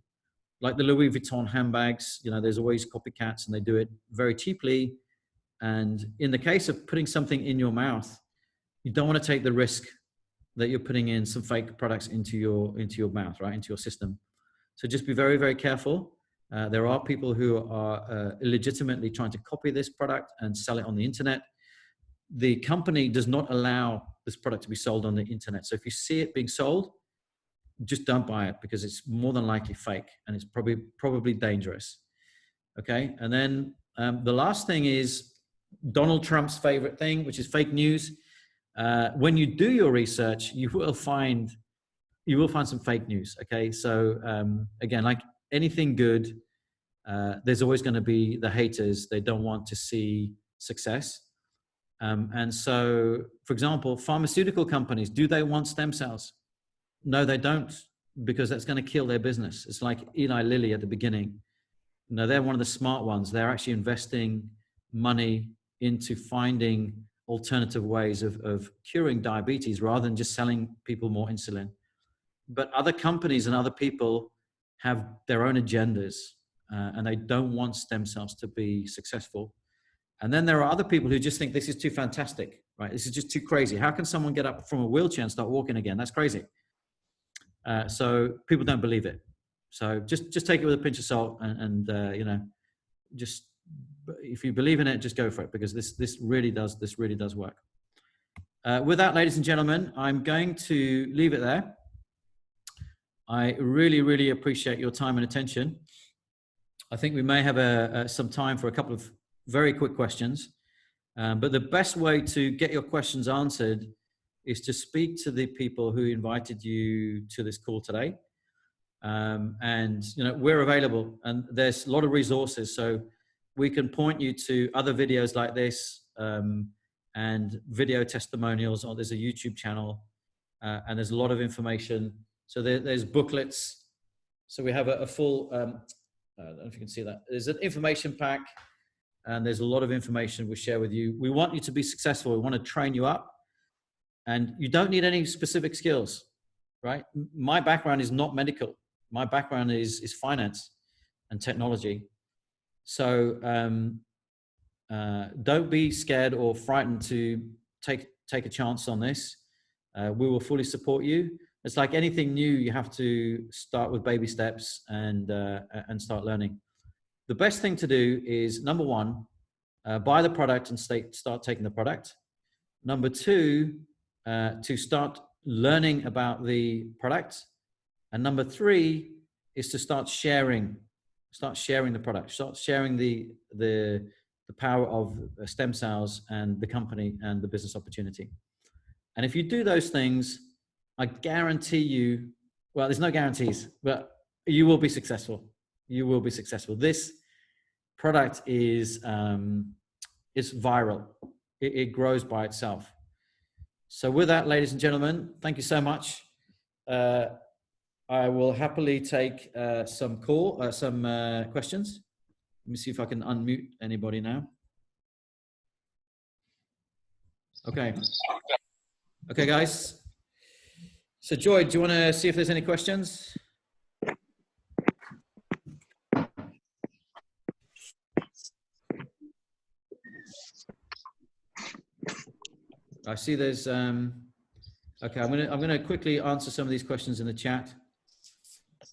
Like the Louis Vuitton handbags, you know, there's always copycats, and they do it very cheaply. And in the case of putting something in your mouth, you don't want to take the risk that you're putting in some fake products into your mouth, right, into your system. So just be very, very careful. There are people who are illegitimately trying to copy this product and sell it on the internet. The company does not allow this product to be sold on the internet. So if you see it being sold, just don't buy it, because it's more than likely fake, and it's probably dangerous. Okay, and then the last thing is Donald Trump's favorite thing, which is fake news. When you do your research, you will find some fake news. Okay, so again, like anything good, there's always going to be the haters. They don't want to see success. And so, for example, pharmaceutical companies, do they want stem cells? No, they don't, because that's going to kill their business. It's like Eli Lilly at the beginning. No, they're one of the smart ones. They're actually investing money into finding alternative ways of curing diabetes rather than just selling people more insulin. But other companies and other people have their own agendas, and they don't want stem cells to be successful. And then there are other people who just think this is too fantastic, right? This is just too crazy. How can someone get up from a wheelchair and start walking again? That's crazy. So people don't believe it. So just take it with a pinch of salt, and you know, just if you believe in it, just go for it, because this really does work. With that, ladies and gentlemen, I'm going to leave it there. I really appreciate your time and attention. I think we may have some time for a couple of very quick questions, but the best way to get your questions answered is to speak to the people who invited you to this call today. And, you know, we're available, and there's a lot of resources. So we can point you to other videos like this, and video testimonials. Or there's a YouTube channel, and there's a lot of information. So there's booklets. So we have a full, I don't know if you can see that. There's an information pack, and there's a lot of information we share with you. We want you to be successful. We want to train you up. And you don't need any specific skills, right? My background is not medical. My background is finance and technology. So don't be scared or frightened to take a chance on this. We will fully support you. It's like anything new, you have to start with baby steps and start learning. The best thing to do is, number one, buy the product and start taking the product. Number two, to start learning about the product. And number three is to start sharing the product, start sharing the power of stem cells and the company and the business opportunity. And if you do those things, I guarantee you, well, there's no guarantees, but you will be successful. You will be successful. This product is viral. It grows by itself. So with that, ladies and gentlemen, thank you so much. I will happily take some questions. Let me see if I can unmute anybody now. Okay. Okay, guys. So Joy, do you want to see if there's any questions? I see there's okay, I'm gonna quickly answer some of these questions in the chat.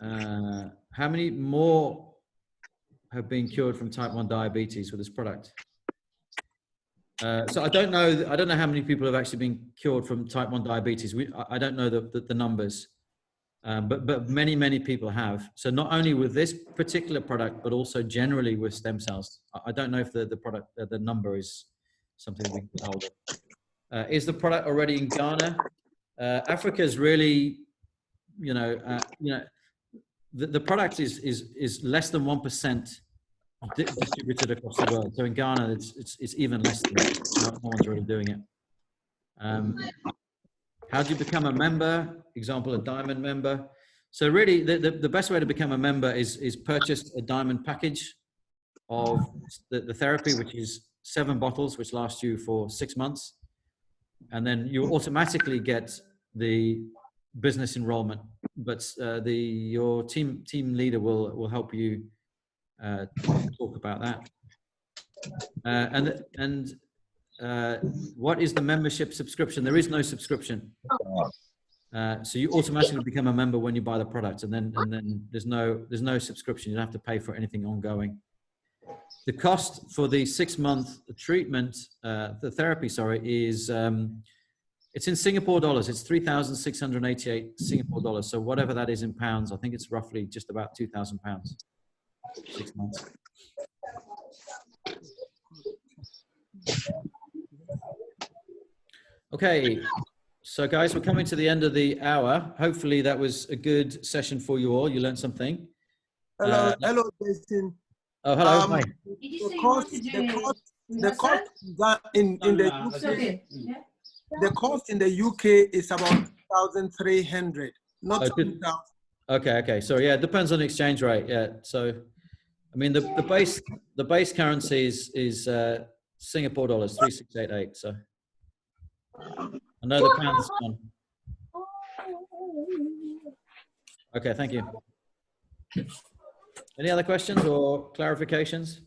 How many more have been cured from type 1 diabetes with this product? So I don't know how many people have actually been cured from type 1 diabetes. I don't know the numbers. But many people have. So not only with this particular product, but also generally with stem cells. I don't know if the product, the number is something we can get hold of. Is the product already in Ghana? Africa is really, the product is less than 1% distributed across the world. So in Ghana, it's even less than that. No one's really doing it. How do you become a member? Example, a diamond member. So really, the best way to become a member is purchase a diamond package of the therapy, which is 7 bottles, which last you for 6 months. And then you automatically get the business enrollment. But your team leader will help you talk about that. What is the membership subscription? There is no subscription. So you automatically become a member when you buy the product, and then there's no subscription. You don't have to pay for anything ongoing. The cost for the 6-month treatment, the therapy, sorry, is it's in Singapore dollars. It's 3,688 Singapore dollars. So whatever that is in pounds, I think it's roughly just about 2,000 pounds. 6 months. Okay, so guys, we're coming to the end of the hour. Hopefully that was a good session for you all. You learned something. Hello, Jason. Oh, hello. Hi. The cost in the UK is about 1,300, not 2,000. Okay. So yeah, it depends on the exchange rate. Yeah. So, I mean, the base currency is Singapore dollars, 3,688. So. I know the pound's gone. Okay, thank you. Any other questions or clarifications?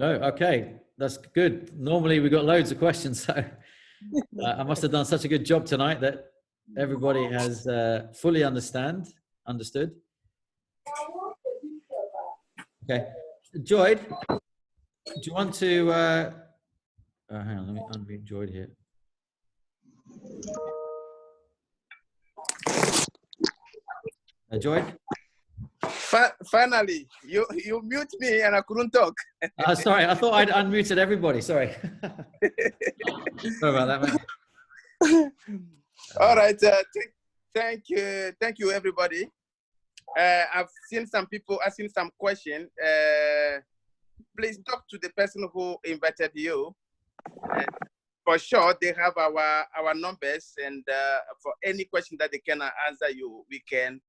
No, okay, that's good. Normally we've got loads of questions, so I must have done such a good job tonight that everybody has fully understood. Okay. Joyd, do you want to, hang on, let me unmute Joyd here. Joyd? Finally, you mute me and I couldn't talk. Sorry, I thought I'd unmuted everybody, sorry. Sorry about that, man. All right, thank you everybody. I've seen some people asking some questions. Please talk to the person who invited you. For sure, they have our numbers, and for any question that they cannot answer you, we can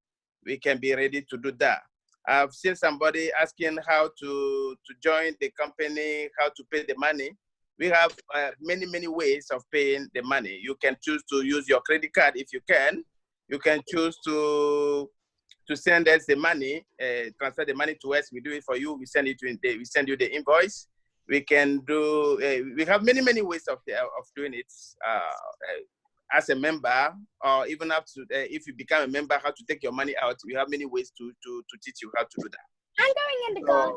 be ready to do that. I've seen somebody asking how to join the company, how to pay the money. We have many ways of paying the money. You can choose to use your credit card if you can. You can choose to send us the money, transfer the money to us. We do it for you. We send you the invoice. We can do. We have many ways of doing it as a member, or even up to if you become a member, how to take your money out. We have many ways to teach you how to do that. I'm going in the car.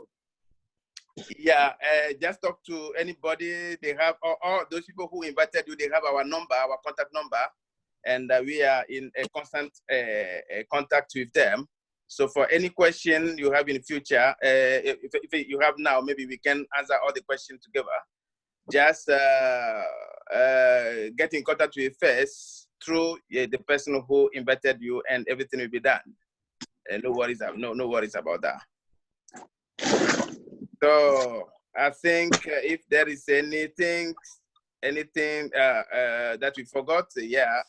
Yeah, just talk to anybody. They have all those people who invited you. They have our number, our contact number. And we are in a constant contact with them. So for any question you have in the future, if you have now, maybe we can answer all the questions together. Just get in contact with first through the person who invited you, and everything will be done. No worries about that. So I think if there is anything that we forgot, yeah.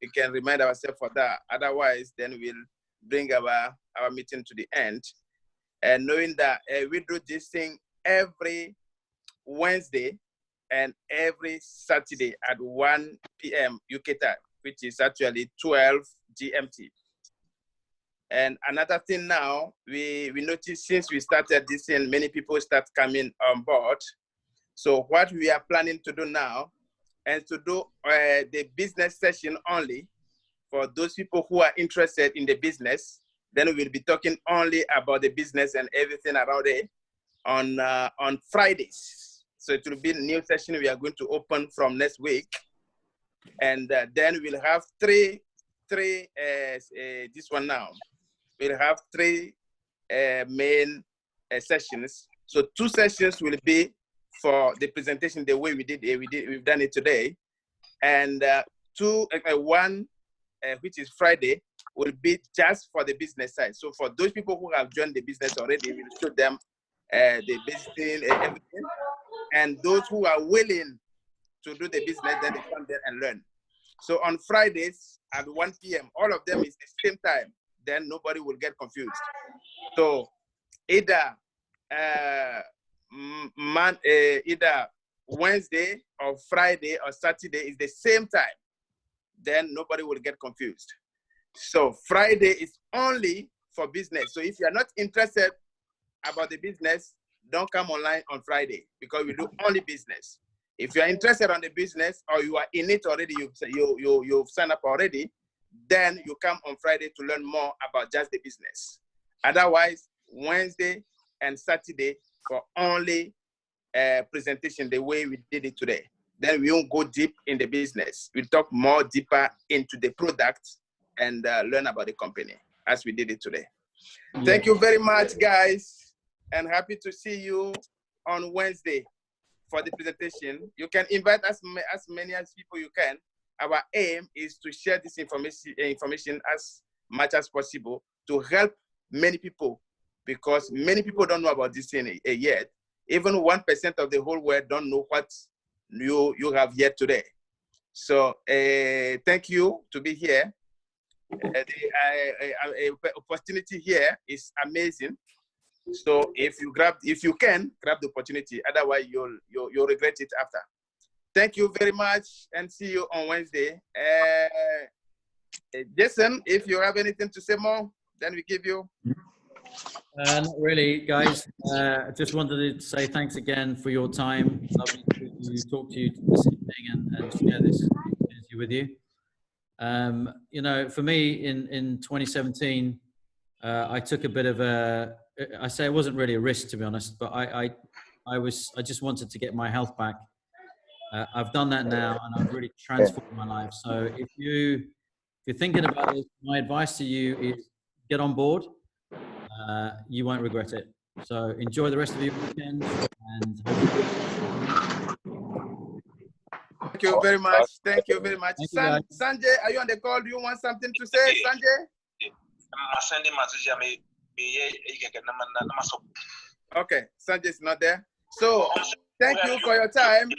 We can remind ourselves for that. Otherwise, then we'll bring our meeting to the end. And knowing that we do this thing every Wednesday and every Saturday at 1 p.m. UK time, which is actually 12 GMT. And another thing now, we noticed since we started this thing, many people start coming on board. So what we are planning to do now, and to do the business session only for those people who are interested in the business. Then we will be talking only about the business and everything around it on Fridays. So it will be a new session we are going to open from next week. And then we'll have this one now. We'll have three main sessions. So 2 sessions will be for the presentation the way we've done it today. And one, which is Friday, will be just for the business side. So for those people who have joined the business already, we'll show them the business, everything. And those who are willing to do the business, then they come there and learn. So on Fridays at 1 p.m., all of them is the same time. Then nobody will get confused. So either either Wednesday or Friday or Saturday is the same time. Then nobody will get confused. So Friday is only for business. So if you are not interested about the business, don't come online on Friday because we do only business. If you are interested on the business or you are in it already, you've signed up already, then you come on Friday to learn more about just the business. Otherwise, Wednesday and Saturday for only presentation the way we did it today. Then we won't go deep in the business. We'll talk more deeper into the product and learn about the company as we did it today. Yeah. Thank you very much, guys, and happy to see you on Wednesday for the presentation. You can invite as many as people you can. Our aim is to share this information as much as possible to help many people, because many people don't know about this thing yet. Even 1% of the whole world don't know what you have yet today. So thank you to be here. The opportunity here is amazing. So if you can grab the opportunity, otherwise you'll regret it after. Thank you very much and see you on Wednesday. Jason, if you have anything to say more, then we give you. Not really, guys. I just wanted to say thanks again for your time. Lovely to talk to you this evening and share this opportunity with you. You know, for me in 2017, I took a bit of I say it wasn't really a risk, to be honest, but I just wanted to get my health back. I've done that now, and I've really transformed my life. So if you're thinking about this, my advice to you is get on board. You won't regret it. So enjoy the rest of your weekend. And thank you very much. Thank you very much. Sanjay, are you on the call? Do you want something to say, Sanjay? Okay, Sanjay is not there. So thank you for your time,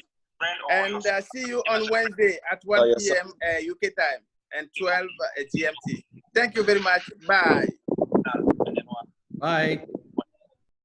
and see you on Wednesday at 1 p.m. UK time and 12 GMT. Thank you very much. Bye. Bye.